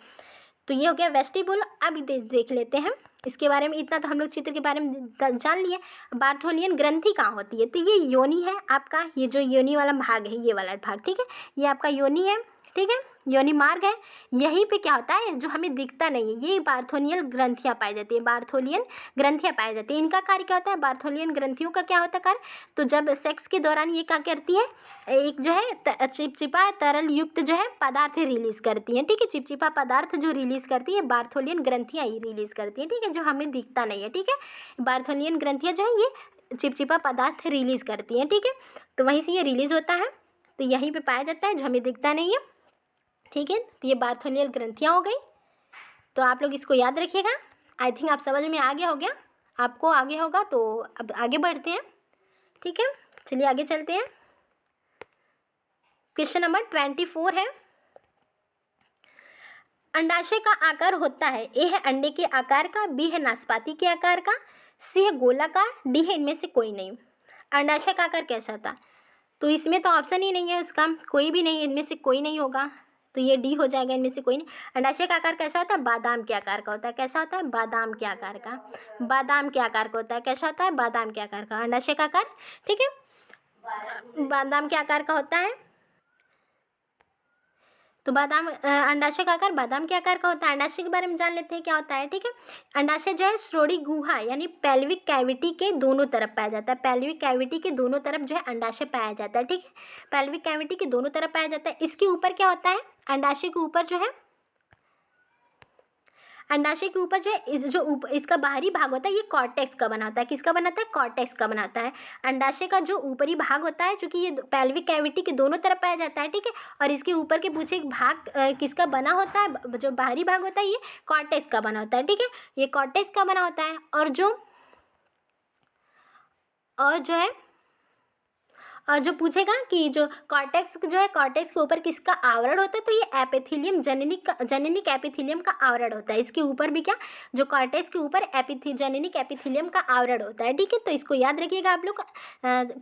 तो ये हो गया वेस्टिब्यूल। अब देख लेते हैं इसके बारे में। इतना तो हम लोग चित्र के बारे में जान लिए। बार्थोलियन ग्रंथि कहाँ होती है? तो ये योनि है आपका, ये जो योनि वाला भाग है, ये वाला भाग, ठीक है, ये आपका योनि है, ठीक है, योनि मार्ग है। यहीं पे क्या होता है? जो हमें दिखता नहीं है, ये बार्थोलियन ग्रंथियाँ पाई जाती है, बार्थोलियन ग्रंथियाँ पाई जाती है। इनका कार्य क्या होता है? बार्थोलियन ग्रंथियों का क्या होता है कार्य? तो जब सेक्स के दौरान ये क्या करती है? एक जो है चिपचिपा तरल युक्त जो है पदार्थ रिलीज करती हैं, ठीक है। चिपचिपा पदार्थ जो रिलीज करती है, बार्थोलियन ग्रंथियाँ ही रिलीज करती हैं, ठीक है, जो हमें दिखता नहीं है, ठीक है। बार्थोलियन ग्रंथियाँ जो है ये चिपचिपा पदार्थ रिलीज करती हैं, ठीक है। तो वहीं से ये रिलीज होता है, तो यहीं पे पाया जाता है, जो हमें दिखता नहीं है, ठीक है। तो ये बार्थोलियल ग्रंथियाँ हो गई। तो आप लोग इसको याद रखिएगा। आई थिंक आप समझ में आ गया हो गया, आपको आगे होगा। तो अब आगे बढ़ते हैं, ठीक है, चलिए आगे चलते हैं। क्वेश्चन नंबर 24 है, अंडाशय का आकार होता है। ए है अंडे के आकार का, बी है नाशपाती के आकार का, सी है गोलाकार, डी है इनमें से कोई नहीं। अंडाशय का आकार कैसा होता है? तो इसमें तो ऑप्शन ही नहीं है उसका, कोई भी नहीं, इनमें से कोई नहीं होगा, तो ये डी हो जाएगा, इनमें से कोई नहीं। अंडाशय का आकार कैसा होता है? बादाम के आकार का होता है। कैसा होता है? बादाम के आकार का। बादाम के आकार का होता है। कैसा होता है? बादाम के आकार का अंडाशय का आकार। ठीक है, बादाम के आकार का होता है। तो बादाम अंडाशय का आकार बादाम के आकार का होता है। अंडाशय के बारे में जान लेते हैं क्या होता है। ठीक है, अंडाशय जो है श्रोणि गुहा यानी पेल्विक कैविटी के दोनों तरफ पाया जाता है। पेल्विक कैविटी के दोनों तरफ जो है अंडाशय पाया जाता है। ठीक है, पेल्विक कैविटी के दोनों तरफ पाया जाता है। इसके ऊपर क्या होता है? अंडाशय के ऊपर जो है, अंडाशय के ऊपर जो है इसका बाहरी भाग होता है, ये कॉर्टेक्स का बना होता है। किसका बनाता है? कॉर्टेक्स का बनाता है। अंडाशय का जो ऊपरी भाग होता है, चूंकि ये पेल्विक कैविटी के दोनों तरफ पाया जाता है, ठीक है, और इसके ऊपर के पीछे एक भाग किसका बना होता है? जो बाहरी भाग होता है ये कॉर्टेक्स का बना होता है। ठीक है, ये कॉर्टेक्स का बना होता है। और जो पूछेगा कि जो कॉर्टेक्स जो है, कॉर्टेक्स के ऊपर किसका आवरण होता है? तो ये एपिथेलियम, जननिक एपिथेलियम का आवरण होता है। इसके ऊपर भी क्या, जो कॉर्टेक्स के ऊपर जननिक एपिथेलियम का आवरण होता है। ठीक है, तो इसको याद रखिएगा आप लोग।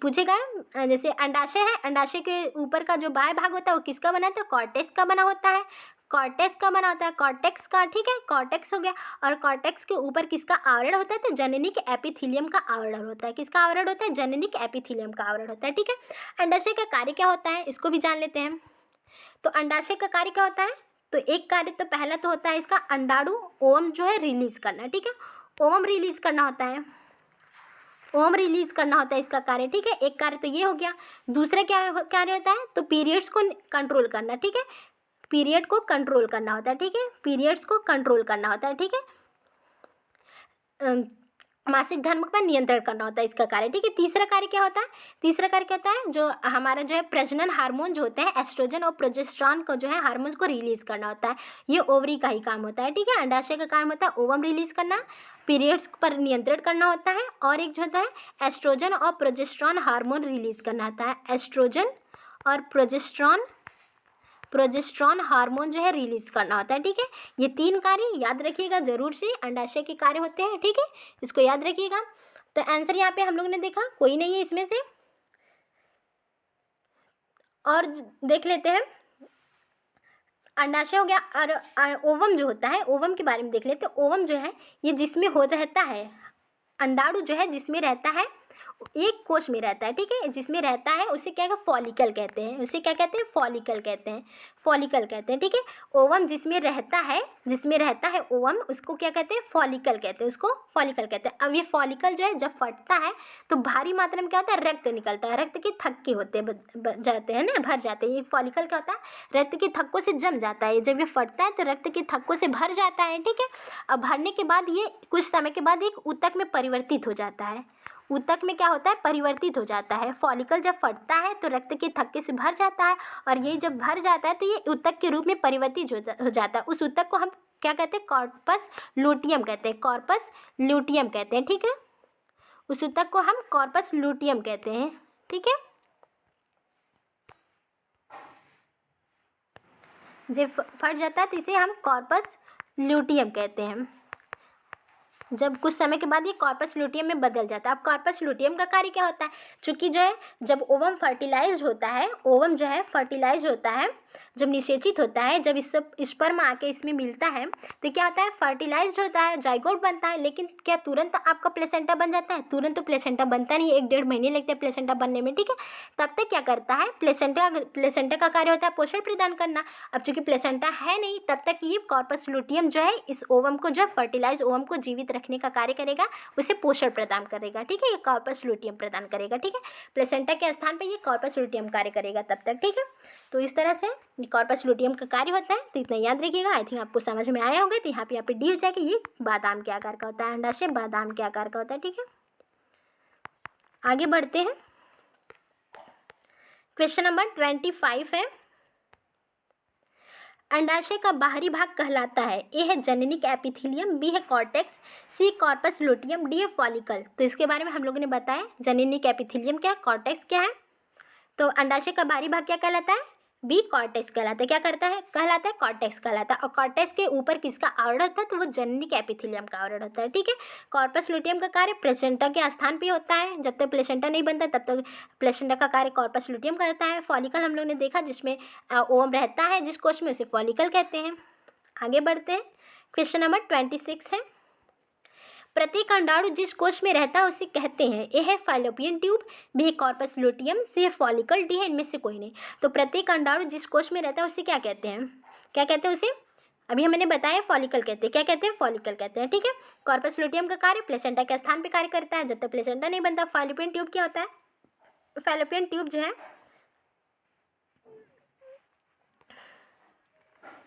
पूछेगा जैसे अंडाशय है, अंडाशय के ऊपर का जो बाह्य भाग होता है वो किसका बना होता है? कॉर्टेक्स का बना होता है। कॉर्टेक्स का बना होता है, कॉर्टेक्स का। ठीक है, कॉर्टेक्स हो गया। और कॉर्टेक्स के ऊपर किसका आवरण होता है? तो जननिक एपिथेलियम का आवरण होता है। किसका आवरण होता है? जननिक एपिथेलियम का आवरण होता है। ठीक है, अंडाशय का कार्य क्या होता है इसको भी जान लेते हैं। तो अंडाशय का कार्य क्या होता है? तो एक कार्य तो पहला तो होता है इसका अंडाणु ओवम जो है रिलीज करना। ठीक है, ओवम रिलीज करना होता है, ओवम रिलीज करना होता है इसका कार्य। ठीक है, एक कार्य तो ये हो गया। दूसरा क्या कार्य होता है? तो पीरियड्स को कंट्रोल करना। ठीक है, पीरियड को कंट्रोल करना होता है। ठीक है, पीरियड्स को कंट्रोल करना होता है। ठीक है, मासिक धर्म पर नियंत्रण करना होता है इसका कार्य। ठीक है, तीसरा कार्य क्या होता है? तीसरा कार्य क्या होता है? जो हमारा जो है प्रजनन हार्मोन जो होते हैं, एस्ट्रोजन और प्रोजेस्टेरॉन को जो है हार्मोन्स को रिलीज करना होता है। ये ओवरी का ही काम होता है। ठीक है, अंडाशय का काम होता है ओवम रिलीज करना, पीरियड्स पर नियंत्रण करना होता है, और एक जो होता है एस्ट्रोजन और प्रोजेस्टेरॉन हार्मोन रिलीज करना होता है। एस्ट्रोजन और प्रोजेस्टेरॉन हार्मोन जो है रिलीज करना होता है। ठीक है, ये तीन कार्य याद रखिएगा जरूर से, अंडाशय के कार्य होते हैं। ठीक है, इसको याद रखिएगा। तो आंसर यहाँ पे हम लोग ने देखा कोई नहीं है इसमें से। और देख लेते हैं, अंडाशय हो गया। और ओवम जो होता है, ओवम के बारे में देख लेते हैं। ओवम जो है ये जिसमें हो रहता है, अंडाणु जो है जिसमें रहता है, एक कोश में रहता है। ठीक है, जिसमें रहता है उसे क्या कहते हैं? फॉलिकल कहते हैं। उसे क्या कहते हैं? फॉलिकल कहते हैं, फॉलिकल कहते हैं। ठीक है, ओवम जिसमें रहता है ओवम, उसको क्या कहते हैं? फॉलिकल कहते हैं, उसको फॉलिकल कहते हैं। अब ये फॉलिकल जो है जब फटता है तो भारी मात्रा में क्या होता है? रक्त निकलता है। रक्त के थक्के होते जाते हैं ना, भर जाते हैं। ये फॉलिकल क्या होता है? रक्त के थक्कों से जम जाता है। जब ये फटता है तो रक्त के थक्कों से भर जाता है। ठीक है, अब भरने के बाद ये कुछ समय के बाद एक ऊतक में परिवर्तित हो जाता है। ऊतक में क्या होता है? परिवर्तित हो जाता है। फॉलिकल जब फटता है तो रक्त के थक्के से भर जाता है, और ये जब भर जाता है तो ये ऊतक के रूप में परिवर्तित हो जाता है। उस ऊतक को हम क्या कहते हैं? कॉर्पस लूटियम कहते हैं, कॉर्पस लूटियम कहते हैं। ठीक है, उस ऊतक को हम कॉर्पस लूटियम कहते हैं। ठीक है, जब फट जाता है तो इसे हम कॉर्पस लूटियम कहते हैं। जब कुछ समय के बाद ये कॉर्पस लूटियम में बदल जाता है। अब कॉर्पस लूटियम का कार्य क्या होता है? चूँकि जो है जब ओवम फर्टिलाइज होता है, ओवम जो है फर्टिलाइज होता है, जब निषेचित होता है, जब इस स्पर्म आके इसमें मिलता है तो क्या होता है? फर्टिलाइज्ड होता है, जाइगोट बनता है। लेकिन क्या तुरंत आपका प्लेसेंटा बन जाता है? तुरंत तो प्लेसेंटा बनता नहीं है, 1-1.5 महीने लगते हैं प्लेसेंटा बनने में। ठीक है, तब तक क्या करता है? प्लेसेंटा का कार्य होता है पोषण प्रदान करना। अब चूंकि प्लेसेंटा है नहीं, तब तक ये कॉर्पस लूटियम जो है इस ओवम को, जो फर्टिलाइज ओवम को जीवित रखने का कार्य करेगा, उसे पोषण प्रदान करेगा। ठीक है, ये कॉर्पस लूटियम प्रदान करेगा। ठीक है, प्लेसेंटा के स्थान पे ये कॉर्पस लूटियम कार्य करेगा तब तक। ठीक है, तो इस तरह से कॉर्पस लूटियम का कार्य होता है। तो इतना याद रखिएगा। आई थिंक आपको समझ में आया होगा। तो यहाँ पे डी हो जाएगा। ये बादाम के आकार का होता है, अंडाशय बादाम के आकार का होता है। ठीक है, आगे बढ़ते हैं। क्वेश्चन नंबर 25 है, अंडाशय का बाहरी भाग कहलाता है? ए है जननिक एपिथेलियम, बी है कॉर्टेक्स, सी कॉर्पस लूटियम, डी है फॉलिकल। तो इसके बारे में हम लोगों ने बताया जननिक एपिथेलियम क्या है, कॉर्टेक्स क्या है। तो अंडाशय का बाहरी भाग क्या कहलाता है? बी कॉर्टेक्स कहलाता है। क्या करता है कहलाता है? कॉर्टेक्स कहलाता है। और कॉर्टेक्स के ऊपर किसका आवरण होता है? तो वो जननिक एपिथेलियम का आवरण होता है। ठीक है। कॉर्पस लुटियम का कार्य प्लेसेंटा के स्थान पे होता है। जब तक प्लेसेंटा नहीं बनता तब तक प्लेसेंटा का कार्य कॉर्पस लुटियम करता है। फॉलिकल हम लोग ने देखा जिसमें ओवम रहता है, जिस कोश में उसे फॉलिकल कहते हैं। आगे बढ़ते हैं। क्वेश्चन नंबर 26 है, प्रत्येक अंडाणु जिस कोश में रहता है उसे कहते हैं। ए है फाइलोपियन ट्यूब, बी है कॉर्पस लुटियम, सी है फॉलिकल, डी है इनमें से कोई नहीं। तो प्रत्येक अंडाणु जिस कोश में रहता है उसे क्या कहते हैं? क्या कहते हैं उसे? अभी हमने बताया फॉलिकल कहते हैं। क्या कहते हैं? फॉलिकल कहते हैं। ठीक है। कॉर्पस लुटियम का कार्य प्लेसेंटा के स्थान पे कार्य करता है। जब तक प्लेसेंटा नहीं बनता। फाइलोपियन ट्यूब क्या होता है? फाइलोपियन ट्यूब जो है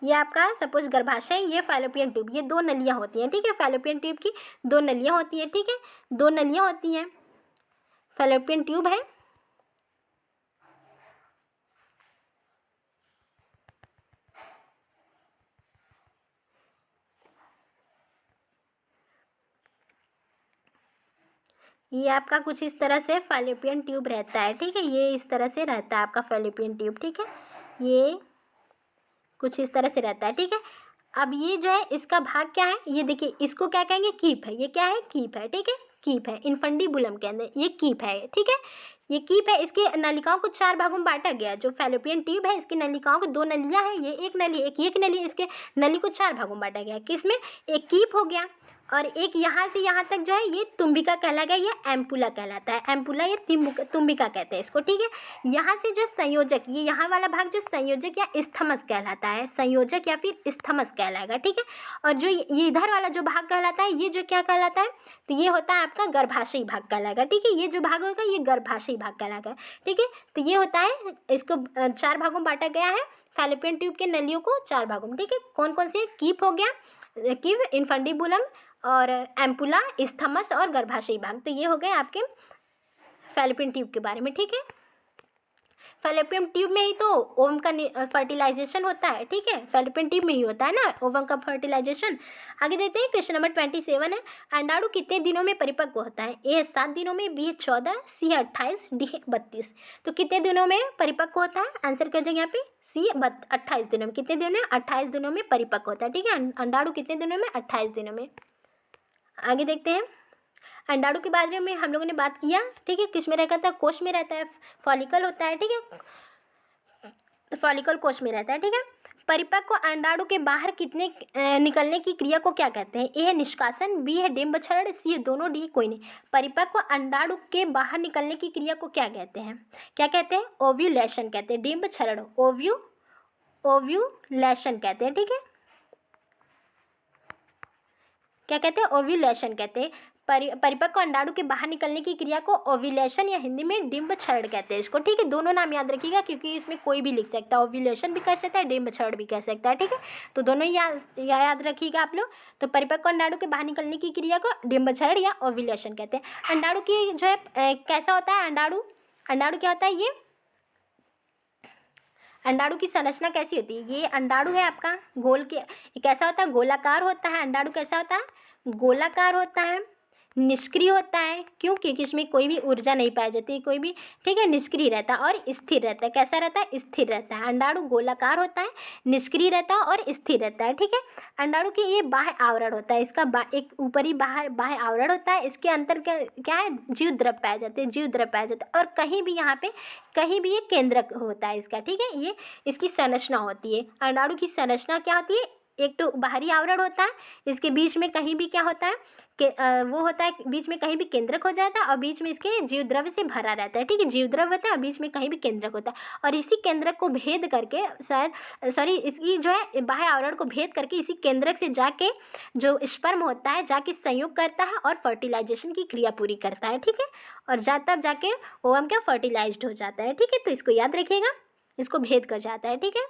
ये आपका सपोज गर्भाशय, ये फाइलोपियन ट्यूब, ये दो नलियाँ होती हैं। ठीक है। फाइलोपियन ट्यूब की दो नलियाँ होती हैं। ठीक है। दो नलियाँ होती हैं, फाइलोपियन ट्यूब है। ये आपका कुछ इस तरह से फाइलोपियन ट्यूब रहता है। ठीक है। ये इस तरह से रहता है आपका फाइलोपियन ट्यूब। ठीक है। ये कुछ इस तरह से रहता है। ठीक है। अब ये जो है इसका भाग क्या है? ये देखिए, इसको क्या कहेंगे? कीप है। ये क्या है? कीप है। ठीक है। कीप है, इनफंडीबुलम के अंदर ये कीप है। ठीक है। ये कीप है। इसकी नलिकाओं को 4 भागों में बांटा गया है। जो फैलोपियन ट्यूब है इसकी नलिकाओं को 2 नलियाँ हैं। ये एक नली, एक नली, इसके नली को 4 भागों में बांटा गया है। किसमें? एक कीप हो गया, और एक यहाँ से यहाँ तक जो है ये तुम्बिका कहला गया। ये एम्पुला कहलाता है। एम्पुला या तुम्बिका कहते हैं इसको। ठीक है। यहाँ से जो संयोजक, ये यहाँ वाला भाग जो संयोजक या स्थमस कहलाता है, संयोजक या फिर स्थमस कहलाएगा। ठीक है। और जो ये इधर वाला जो भाग कहलाता है, ये जो क्या कहलाता है? तो ये होता है आपका गर्भाशयी भाग कहलाएगा। ठीक है। ये जो भाग होगा ये गर्भाशयी भाग कहलाएगा। ठीक है। तो ये होता है, इसको 4 भागों में बांटा गया है। फैलोपियन ट्यूब के नलियों को 4 भागों में। ठीक है। कौन कौन से? कीप हो गया, कीप, इनफंडीबुलम और एम्पुला, स्थमस और गर्भाशयी भाग। तो ये हो गए आपके फैलोपियन ट्यूब के बारे में। ठीक है। फैलोपियन ट्यूब में ही तो ओवम का फर्टिलाइजेशन होता है। ठीक है। फैलोपियन ट्यूब में ही होता है ना ओवम का फर्टिलाइजेशन। आगे देखते हैं। क्वेश्चन नंबर 27 है, अंडाणु कितने दिनों में परिपक्व होता है? ए है 7 दिनों में, बी है 14, सी है 28, डी है 32। तो कितने दिनों में परिपक्व होता है? आंसर कर जाएंगे यहाँ पे सी 28 दिनों में। कितने दिनों में? 28 दिनों में परिपक्व होता है। ठीक है। अंडाणु कितने दिनों में? 28 दिनों में। आगे देखते हैं। अंडाणु के बारे में हम लोगों ने बात किया। ठीक है। किस में रहता है? कोश में रहता है, फॉलिकल होता है। ठीक है। फॉलिकल कोश में रहता है। ठीक है। परिपक्व अंडाणु के बाहर कितने निकलने की क्रिया को क्या कहते हैं? ए है निष्कासन, बी है डिंब क्षरण, सी है दोनों, डी कोई नहीं। परिपक्व अंडाणु के बाहर निकलने की क्रिया को क्या कहते हैं? क्या कहते हैं? ओव्यूलेशन कहते हैं। डिंब क्षरण ओव्यूलेशन कहते हैं। ठीक है। क्या कहते हैं? ओव्यूलेशन कहते हैं। परिपक्व अंडाणु के बाहर निकलने की क्रिया को ओव्यूलेशन या हिंदी में डिंब क्षरण कहते हैं इसको। ठीक है। दोनों नाम याद रखिएगा क्योंकि इसमें कोई भी लिख सकता है, ओव्यूलेशन भी कर सकता है, डिंब क्षरण भी कर सकता है। ठीक है। तो दोनों याद रखिएगा आप लोग। तो परिपक्व अंडाणु के बाहर निकलने की क्रिया को डिंब क्षरण या ओव्यूलेशन कहते हैं। अंडाणु की जो है कैसा होता है? अंडाणु क्या होता है? ये अंडाणु की संरचना कैसी होती है? ये अंडाणु है आपका गोल के, कैसा होता है? गोलाकार होता है। अंडाणु कैसा होता है? गोलाकार होता है, निष्क्रिय होता है। क्यों? क्योंकि इसमें कोई भी ऊर्जा नहीं पाई जाती, कोई भी। ठीक है। निष्क्रिय रहता है और स्थिर रहता है। कैसा रहता है? स्थिर रहता है। अंडाणु गोलाकार होता है, निष्क्रिय रहता है और स्थिर रहता है। ठीक है। अंडाणु की ये बाह्य आवरण होता है, इसका एक ऊपरी बाह्य आवरण होता है। इसके अंतर क्या है? जीव द्रव पाए जाते हैं, जीव द्रव पाए जाते हैं। और कहीं भी यहाँ पे कहीं भी ये केंद्रक होता है इसका। ठीक है। ये इसकी संरचना होती है। अंडाणु की संरचना क्या होती है? एक तो बाहरी आवरण होता है, इसके बीच में कहीं भी क्या होता है कि वो होता है, बीच में कहीं भी केंद्रक हो जाता है और बीच में इसके जीव द्रव्य से भरा रहता है। ठीक है। जीव द्रव्य होता है और बीच में कहीं भी केंद्रक होता है। और इसी केंद्रक को भेद करके इसकी जो है बाह्य आवरण को भेद करके इसी केंद्रक से जाके जो स्पर्म होता है जाके संयोग करता है और फर्टिलाइजेशन की क्रिया पूरी करता है। ठीक है। और तब जाके ओवम क्या फर्टिलाइज्ड हो जाता है। ठीक है। तो इसको याद रखिएगा, इसको भेद कर जाता है। ठीक है।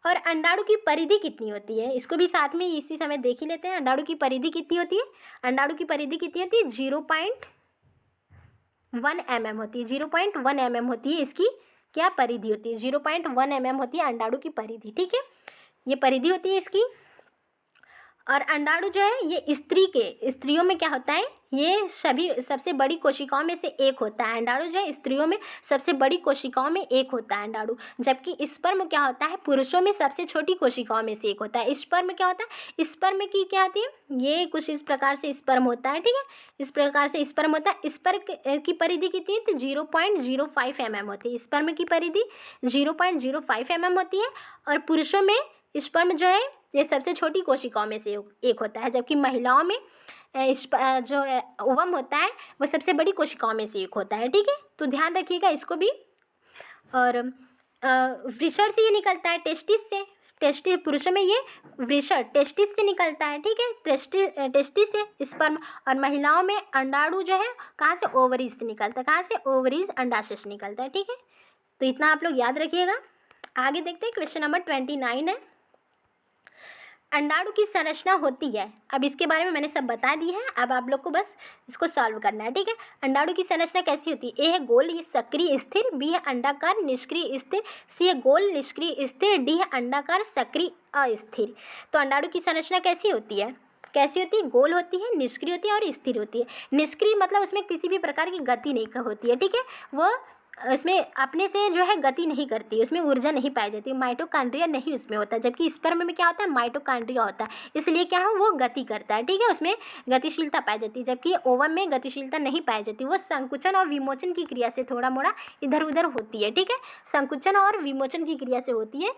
और अंडाणु की परिधि कितनी होती है? इसको भी साथ में इसी समय देख ही लेते हैं। अंडाणु की परिधि कितनी होती है? अंडाणु की परिधि कितनी होती है? 0.1 mm होती है। 0.1 mm होती है इसकी क्या परिधि होती है? 0.1 mm होती है अंडाणु की परिधि। ठीक है। ये परिधि होती है इसकी। और अंडाणु जो है ये स्त्रियों में क्या होता है, ये सबसे बड़ी कोशिकाओं में से एक होता है। अंडाणु जो है स्त्रियों में सबसे बड़ी कोशिकाओं में एक होता है अंडाणु, जबकि स्पर्म क्या होता है, पुरुषों में सबसे छोटी कोशिकाओं में से एक होता है। स्पर्म क्या होता है, स्पर्म की क्या होती है, ये कुछ इस प्रकार से स्पर्म होता है, ठीक है, इस प्रकार से स्पर्म होता है। स्पर्म की परिधि कितनी है, तो 0.05 mm होती है। स्पर्म की परिधि 0.05 mm होती है। और पुरुषों में स्पर्म जो है ये सबसे छोटी कोशिकाओं में से एक होता है, जबकि महिलाओं में जो ओवम होता है वो सबसे बड़ी कोशिकाओं में से एक होता है, ठीक है, तो ध्यान रखिएगा इसको भी। और वृषण से ये निकलता है टेस्टिस से, टेस्टिस पुरुषों में ये वृषण टेस्टिस से निकलता है, ठीक है, टेस्टिस से स्पर्म। और महिलाओं में अंडाणु जो है कहाँ से, ओवरीज से निकलता है, कहाँ से, ओवरीज अंडाशय से निकलता है, ठीक है, तो इतना आप लोग याद रखिएगा। आगे देखते हैं, क्वेश्चन नंबर 29 है, अंडाणु की संरचना होती है। अब इसके बारे में मैंने सब बता दी है, अब आप लोग को बस इसको सॉल्व करना है, ठीक है। अंडाणु की संरचना कैसी होती है, ए है गोल ये सक्रिय स्थिर, बी है अंडाकार निष्क्रिय स्थिर, सी है गोल निष्क्रिय स्थिर, डी है अंडाकार सक्रिय अस्थिर। तो अंडाणु की संरचना कैसी होती है, गोल होती है, निष्क्रिय होती है और स्थिर होती है। निष्क्रिय मतलब उसमें किसी भी प्रकार की गति नहीं होती है, ठीक है, वो उसमें अपने से जो है गति नहीं करती, उसमें ऊर्जा नहीं पाई जाती, माइटोकॉन्ड्रिया नहीं उसमें होता। जबकि स्पर्म में क्या होता है, माइटोकॉन्ड्रिया होता है, इसलिए क्या है वो गति करता है, ठीक है, उसमें गतिशीलता पाई जाती है। जबकि ओवम में गतिशीलता नहीं पाई जाती, वो संकुचन और विमोचन की क्रिया से थोड़ा मोड़ा इधर उधर होती है, ठीक है, संकुचन और विमोचन की क्रिया से होती है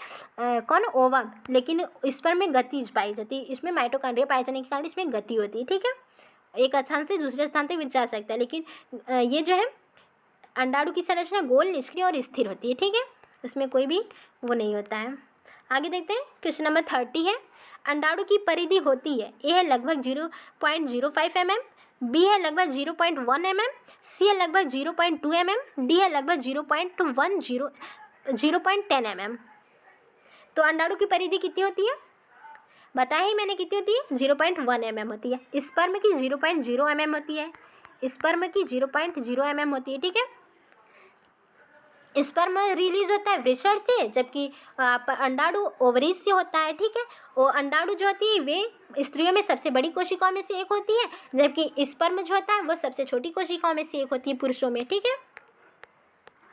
कौन, ओवम, लेकिन स्पर्म में गति पाई जाती है, इसमें माइटोकॉन्ड्रिया पाए जाने के कारण इसमें गति होती है, ठीक है, एक स्थान से दूसरे स्थान तक जा सकता है। लेकिन ये जो है अंडाणु की संरचना गोल निष्क्रिय और स्थिर होती है, ठीक है, उसमें कोई भी वो नहीं होता है। आगे देखते हैं, क्वेश्चन नंबर 30 है, अंडाणु की परिधि होती है, ए है लगभग 0.05 mm, बी है लगभग 0.1 mm, सी है लगभग 0.2 mm, डी है लगभग 0.10 mm। तो अंडाणु की परिधि कितनी होती है, बताया ही मैंने कितनी होती है, 0.1 mm होती है। स्पर्म की 0.0 mm होती है, स्पर्म की 0.0 mm होती है, ठीक है। स्पर्म रिलीज होता है वृषण से, जबकि अंडाणु ओवरीज से होता है, ठीक है। और अंडाणु जो होती है वे स्त्रियों में सबसे बड़ी कोशिकाओं में से एक होती है, जबकि स्पर्म जो होता है वो सबसे छोटी कोशिकाओं में से एक होती है पुरुषों में, ठीक है।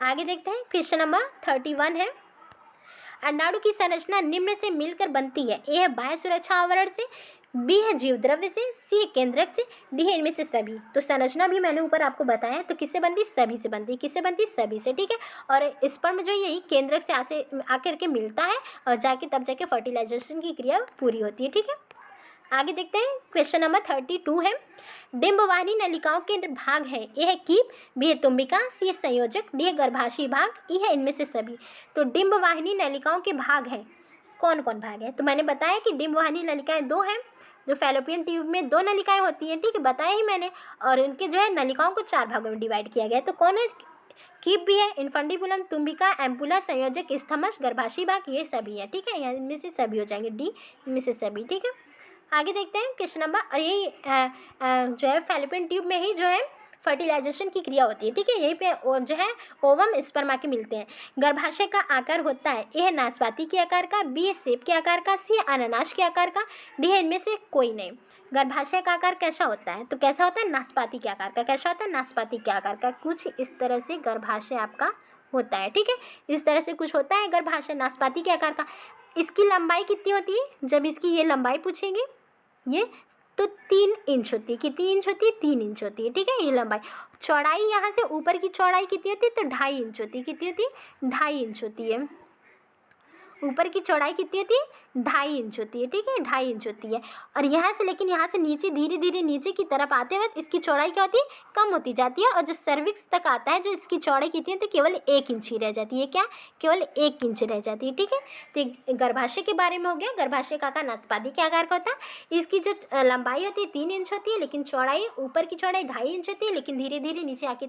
आगे देखते हैं, क्वेश्चन नंबर 31 है, अंडाणु की संरचना निम्न से मिलकर बनती है, ए है बाह्य सुरक्षा आवरण से, बी है जीव द्रव्य से, सी है केंद्रक से, डी है इनमें से सभी। तो संरचना भी मैंने ऊपर आपको बताया, तो किससे बनती, सभी से बनती, किससे बनती, सभी से, ठीक है। और स्पर्म जो यही केंद्रक से आकर के मिलता है और जाके तब जाके फर्टिलाइजेशन की क्रिया पूरी होती है, ठीक है। आगे देखते हैं, क्वेश्चन नंबर 32 है, डिंबवाहिनी नलिकाओं के भाग है, ए है कीप, बी है तुम्बिका, सी है संयोजक, डी है गर्भाशयी भाग, ई है इनमें से सभी। तो डिंबवाहिनी नलिकाओं के भाग हैं, कौन कौन भाग है, तो मैंने बताया कि डिंबवाहिनी नलिकाएं दो हैं, जो फैलोपियन ट्यूब में दो नलिकाएं होती हैं, ठीक है, बताया ही मैंने। और उनके जो है नलिकाओं को 4 भागों में डिवाइड किया गया है, तो कौन है, कीप भी है, इन्फंडिबुलम, तुम्बिका, एम्पुला, संयोजक, स्थमश, गर्भाशयी भाग, ये सभी है, ठीक है, यहाँ इनमें से सभी हो जाएंगे, डी इनमें से सभी, ठीक है। आगे देखते हैं, क्वेश्चन नंबर, और ये जो है फैलोपियन ट्यूब में ही जो है फर्टिलाइजेशन की क्रिया होती है, ठीक है, यहीं पे जो है ओवम स्पर्मा के मिलते हैं। गर्भाशय का आकार होता है, ए है नाशपाती के आकार का, बी है सेब के आकार का, सी है अनानास के आकार का, डी है इनमें से कोई नहीं। गर्भाशय का आकार कैसा होता है, तो कैसा होता है, नाशपाती के आकार का, कैसा होता है, नाशपाती के आकार का, कुछ इस तरह से गर्भाशय आपका होता है, ठीक है, इस तरह से कुछ होता है गर्भाशय नाशपाती के आकार का। इसकी लंबाई कितनी होती है, जब इसकी ये लंबाई पूछेंगे ये, तो 3 इंच होती है, कितनी इंच होती है, 3 इंच होती है, ठीक है, ये लंबाई। चौड़ाई यहाँ से ऊपर की चौड़ाई कितनी होती है, तो 2.5 इंच होती है, कितनी होती है, 2.5 इंच होती है। ऊपर की चौड़ाई कितनी होती है, 2.5 इंच होती है, ठीक है, 2.5 इंच होती है। और यहाँ से, लेकिन यहाँ से नीचे धीरे धीरे नीचे की तरफ आते हुए इसकी चौड़ाई क्या होती है, कम होती जाती है। और जो सर्विक्स तक आता है, जो इसकी चौड़ाई कितनी होती है, केवल 1 इंच ही रह जाती है, क्या, केवल 1 इंच रह जाती है, ठीक है। तो गर्भाशय के बारे में हो गया, गर्भाशय का आकार नाशपाती के आकार का होता है। इसकी जो लंबाई होती है 3 इंच होती है, लेकिन चौड़ाई, ऊपर की चौड़ाई 2.5 इंच होती है, लेकिन धीरे धीरे नीचे आके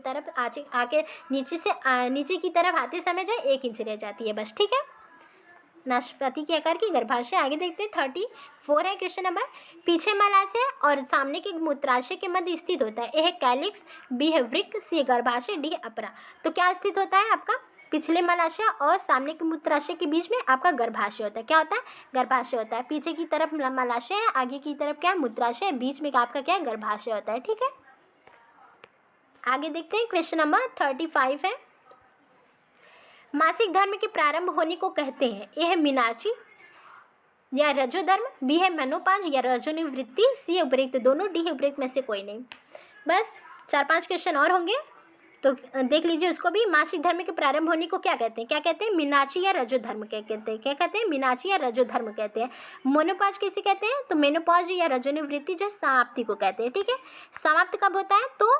नीचे से नीचे की तरफ आते समय जो 1 इंच रह जाती है बस, ठीक है, नाशपाती के आकार की गर्भाशय। आगे देखते हैं, 34 है क्वेश्चन नंबर, पीछे मलाशय और सामने के मूत्राशय के मध्य स्थित होता है, ए है कैलिक्स, बी है वृक्क, सी है गर्भाशय, डी है अपरा। तो क्या स्थित होता है आपका, पिछले मलाशय और सामने के मूत्राशय के बीच में आपका गर्भाशय होता है। क्या होता है? गर्भाशय होता है। पीछे की तरफ मलाशय है, आगे की तरफ क्या है? मूत्राशय, बीच में आपका क्या है? गर्भाशय होता है। ठीक है, आगे देखते हैं। क्वेश्चन नंबर 35 है, मासिक धर्म के प्रारंभ होने को कहते हैं। ए है मीनाक्षी या रजोधर्म, बी है मेनोपाज या रजोनिवृत्ति, सी है उपरोक्त दोनों, डी है उपरोक्त में से कोई नहीं। बस 4-5 क्वेश्चन और होंगे तो देख लीजिए उसको भी। मासिक धर्म के प्रारंभ होने को क्या कहते हैं? क्या कहते हैं? मीनाक्षी या रजोधर्म कहते हैं। क्या कहते हैं? मीनाक्षी या रजोधर्म कहते हैं। मोनोपाज किसे कहते हैं? तो मेनोपाज या रजोनिवृत्ति जो समाप्ति को कहते हैं। ठीक है, समाप्त कब होता है? तो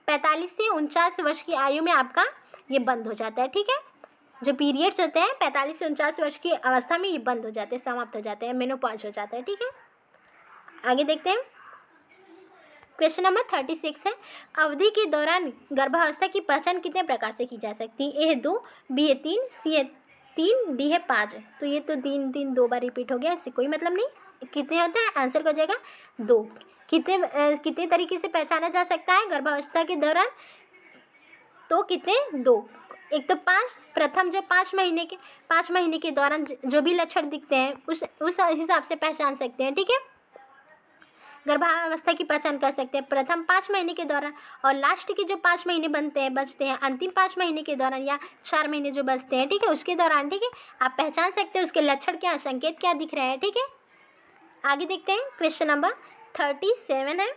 45 से 49 वर्ष की आयु में आपका ये बंद हो जाता है। ठीक है, जो पीरियड्स होते हैं 45 से 49 वर्ष की अवस्था में ये बंद हो जाते हैं, समाप्त हो जाते हैं, मेनोपॉज हो जाता है। ठीक है, आगे देखते हैं। क्वेश्चन नंबर 36 है, अवधि के दौरान गर्भावस्था की पहचान कितने प्रकार से की जा सकती है? ए है 2, बी है 3, सी है 3, डी है 5। तो ये तो 3 2 बार रिपीट हो गया, इससे कोई मतलब नहीं। कितने होते हैं? आंसर हो जाएगा 2। कितने तरीके से पहचाना जा सकता है गर्भावस्था के दौरान? तो कितने? 2। एक तो 5, प्रथम जो 5 महीने के दौरान जो भी लक्षण दिखते हैं उस हिसाब से पहचान सकते हैं। ठीक है, गर्भावस्था की पहचान कर सकते हैं प्रथम 5 महीने के दौरान, और लास्ट के जो 5 महीने बचते हैं अंतिम 5 महीने के दौरान या 4 महीने जो बचते हैं। ठीक है, उसके दौरान। ठीक है, आप पहचान सकते हैं उसके लक्षण क्या, संकेत क्या दिख रहे हैं। ठीक है, आगे देखते हैं। क्वेश्चन नंबर 37 है,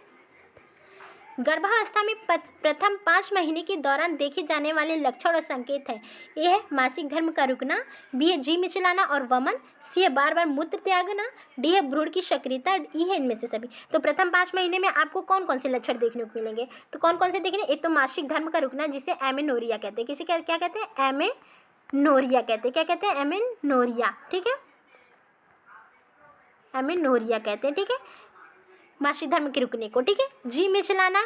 गर्भावस्था में प्रथम 5 महीने के दौरान देखे जाने वाले लक्षण और संकेत हैं। ए है मासिक धर्म का रुकना, बी है जी मिचलाना और वमन, सी है बार बार मूत्र त्यागना, डी है भ्रूण की सक्रियता, ई है इनमें से सभी। तो प्रथम 5 महीने में आपको कौन कौन से लक्षण देखने को मिलेंगे? तो कौन कौन से देखेंगे? एक तो मासिक धर्म का रुकना जिसे एमेनोरिया कहते हैं। किसे क्या कहते हैं? एमेनोरिया कहते हैं। क्या कहते हैं? एमेनोरिया। ठीक है, एमेनोरिया कहते हैं। ठीक है, मासिक धर्म के रुकने को। ठीक है, जी मिचलाना,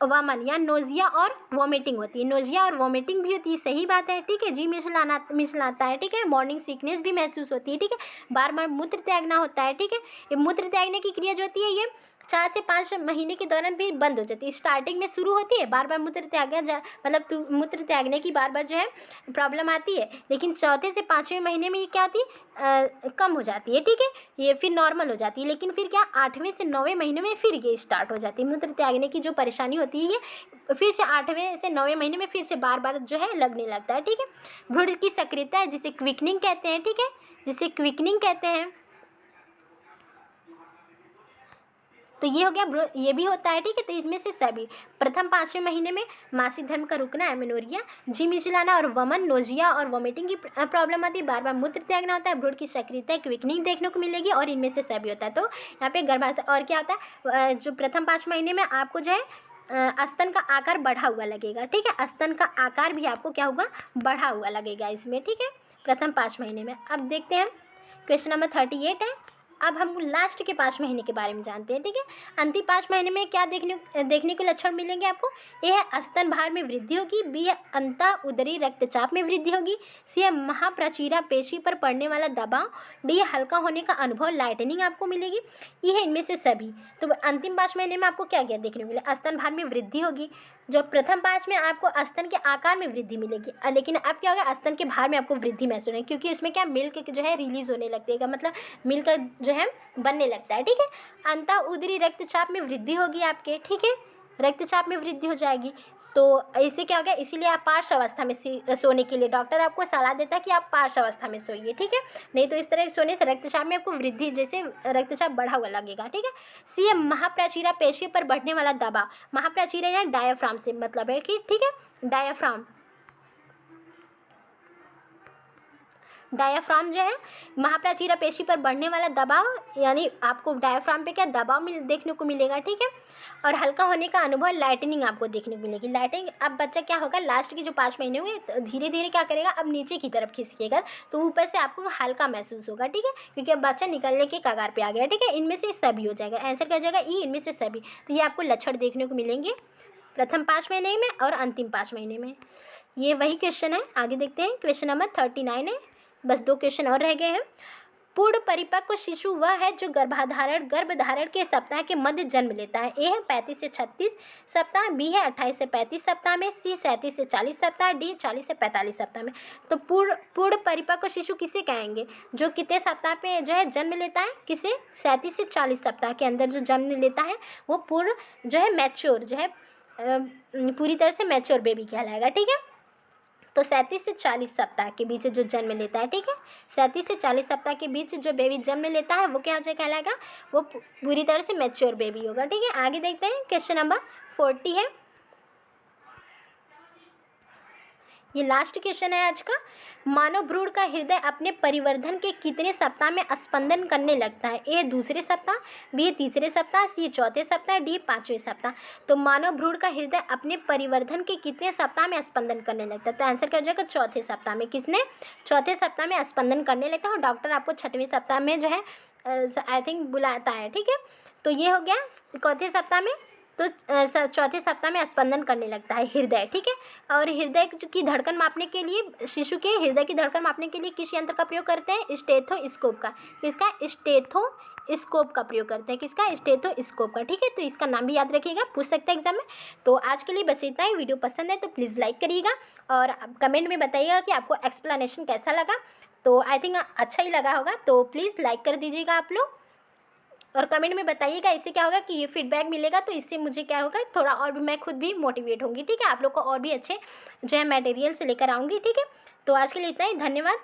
वमन या नोजिया और वोमिटिंग होती है। नोजिया और वोमिटिंग भी होती है, सही बात है। ठीक है, जी मिचलाता है। ठीक है, मॉर्निंग सीकनेस भी महसूस होती है। ठीक है, बार बार मूत्र त्यागना होता है। ठीक है, ये मूत्र त्यागने की क्रिया जो होती है ये 4 से 5 महीने के दौरान भी बंद हो जाती है। स्टार्टिंग में शुरू होती है, बार बार मूत्र मतलब मूत्र त्यागने की बार बार जो है प्रॉब्लम आती है, लेकिन चौथे से 5वें महीने में ये क्या होती है? कम हो जाती है। ठीक है, ये फिर नॉर्मल हो जाती है, लेकिन फिर क्या 8वें से 9वें महीने में फिर ये स्टार्ट हो जाती है। मूत्र त्यागने की जो परेशानी होती है ये फिर से 8वें से 9वें महीने में फिर से बार बार जो है लगने लगता है। ठीक है, भ्रूण की सक्रियता है जिसे क्विकनिंग कहते हैं। ठीक है, जिसे क्विकनिंग कहते हैं। तो ये हो गया, ये भी होता है। ठीक है, तो इसमें से सभी प्रथम 5वें महीने में मासिक धर्म का रुकना, एमेनोरिया, जी मिचलाना और वमन, नोजिया और वोमिटिंग की प्रॉब्लम आती है, बार बार मूत्र त्यागना होता है, भ्रूण की सक्रियता, क्विकनिंग देखने को मिलेगी, और इनमें से सभी होता है। तो यहाँ पे गर्भावस्था और क्या होता है? जो प्रथम 5 महीने में आपको जो है स्तन का आकार बढ़ा हुआ लगेगा। ठीक है, स्तन का आकार भी आपको क्या होगा? बढ़ा हुआ लगेगा इसमें। ठीक है, प्रथम 5 महीने में। अब देखते हैं क्वेश्चन नंबर 38 है। अब हम लास्ट के 5 महीने के बारे में जानते हैं। ठीक है, अंतिम 5 महीने में क्या देखने को लक्षण मिलेंगे आपको? ए है स्तन भार में वृद्धि होगी, बी है अंत उदरी रक्तचाप में वृद्धि होगी, सी है महाप्रचीरा पेशी पर पड़ने वाला दबाव, डी है हल्का होने का अनुभव, लाइटनिंग आपको मिलेगी, ई है इनमें से सभी। तो अंतिम 5 महीने में आपको क्या क्या देखने को मिले? स्तन भार में वृद्धि होगी, जो प्रथम 5 में आपको स्तन के आकार में वृद्धि मिलेगी, लेकिन अब क्या होगा? स्तन के भार में आपको वृद्धि महसूस होगी, क्योंकि इसमें क्या मिल्क जो है रिलीज होने लगती है, मतलब मिल्क जो है बनने लगता है। ठीक है, अंत उदरी रक्तचाप में वृद्धि होगी आपके। ठीक है, रक्तचाप में वृद्धि हो जाएगी। तो ऐसे क्या हो गया? इसीलिए आप पार्श्व अवस्था में सोने के लिए डॉक्टर आपको सलाह देता है कि आप पार्श्व अवस्था में सोइए। ठीक है, नहीं तो इस तरह सोने से रक्तचाप में आपको वृद्धि, जैसे रक्तचाप बढ़ा हुआ लगेगा। ठीक है, सी है महाप्रचीरा पेशी पर बढ़ने वाला दबाव। महाप्रचीरा या डायाफ्राम से मतलब है कि ठीक है, डायाफ्राम जो है महाप्रचीरा पेशी पर बढ़ने वाला दबाव, यानी आपको डायाफ्राम पे क्या दबाव देखने को मिलेगा। ठीक है, और हल्का होने का अनुभव, लाइटनिंग आपको देखने को मिलेगी। लाइटनिंग अब बच्चा क्या होगा? लास्ट के जो 5 महीने हुए तो धीरे धीरे क्या करेगा? अब नीचे की तरफ खिसकेगा, तो ऊपर से आपको हल्का महसूस होगा। ठीक है, क्योंकि अब बच्चा निकलने के कगार पे आ गया। ठीक है, इनमें से सभी हो जाएगा, आंसर क्या हो जाएगा? ई, इनमें से सभी। तो ये आपको लक्षण देखने को मिलेंगे प्रथम 5 महीने में और अंतिम 5 महीने में। ये वही क्वेश्चन है। आगे देखते हैं, क्वेश्चन नंबर 39 है। बस 2 क्वेश्चन और रह गए हैं। पूर्ण परिपक्व शिशु वह है जो गर्भधारण के सप्ताह के मध्य जन्म लेता है। ए है 35 से 36 सप्ताह, बी है 28 से 35 सप्ताह में, सी 37 से 40 सप्ताह, डी 40 से 45 सप्ताह में। तो पूर्ण परिपक्व शिशु किसे कहेंगे? जो कितने सप्ताह पे जो है जन्म लेता है? किसे? 37 से 40 सप्ताह के अंदर जो जन्म लेता है वो पूर्ण जो है मैच्योर जो है पूरी तरह से मैच्योर बेबी कहलाएगा। ठीक है, तो 37 से 40 सप्ताह के बीच जो जन्म लेता है, ठीक है, 37 से 40 सप्ताह के बीच जो बेबी जन्म लेता है वो क्या हो जाए कहलाएगा? वो पूरी तरह से मैच्योर बेबी होगा। ठीक है, आगे देखते हैं क्वेश्चन नंबर 40 है, ये लास्ट क्वेश्चन है आज का। मानव भ्रूण का हृदय अपने परिवर्धन के कितने सप्ताह में स्पंदन करने लगता है? ए दूसरे सप्ताह, बी तीसरे सप्ताह, सी चौथे सप्ताह, डी पाँचवें सप्ताह। तो मानव भ्रूण का हृदय अपने परिवर्धन के कितने सप्ताह में स्पंदन करने लगता है? तो आंसर क्या हो जाएगा? चौथे सप्ताह में। किसने? चौथे सप्ताह में स्पंदन करने लगता है और डॉक्टर आपको छठवें सप्ताह में जो है आई थिंक बुलाता है। ठीक है, तो ये हो गया चौथे सप्ताह में, तो चौथे सप्ताह में स्पंदन करने लगता है हृदय। ठीक है, और हृदय की धड़कन मापने के लिए, शिशु के हृदय की धड़कन मापने के लिए किस यंत्र का प्रयोग करते हैं? स्टेथोस्कोप का। किसका? स्टेथोस्कोप का प्रयोग करते हैं। किसका? स्टेथोस्कोप का। ठीक है, तो इसका नाम भी याद रखिएगा, पूछ सकते हैं एग्जाम में। तो आज के लिए बस इतना ही। वीडियो पसंद है तो प्लीज़ लाइक करिएगा और कमेंट में बताइएगा कि आपको एक्सप्लेनेशन कैसा लगा। तो आई थिंक अच्छा ही लगा होगा, तो प्लीज़ लाइक कर दीजिएगा आप लोग और कमेंट में बताइएगा। इससे क्या होगा कि ये फीडबैक मिलेगा, तो इससे मुझे क्या होगा थोड़ा और भी, मैं खुद भी मोटिवेट होंगी। ठीक है, आप लोग को और भी अच्छे जो है मटेरियल से लेकर आऊँगी। ठीक है, तो आज के लिए इतना ही, धन्यवाद।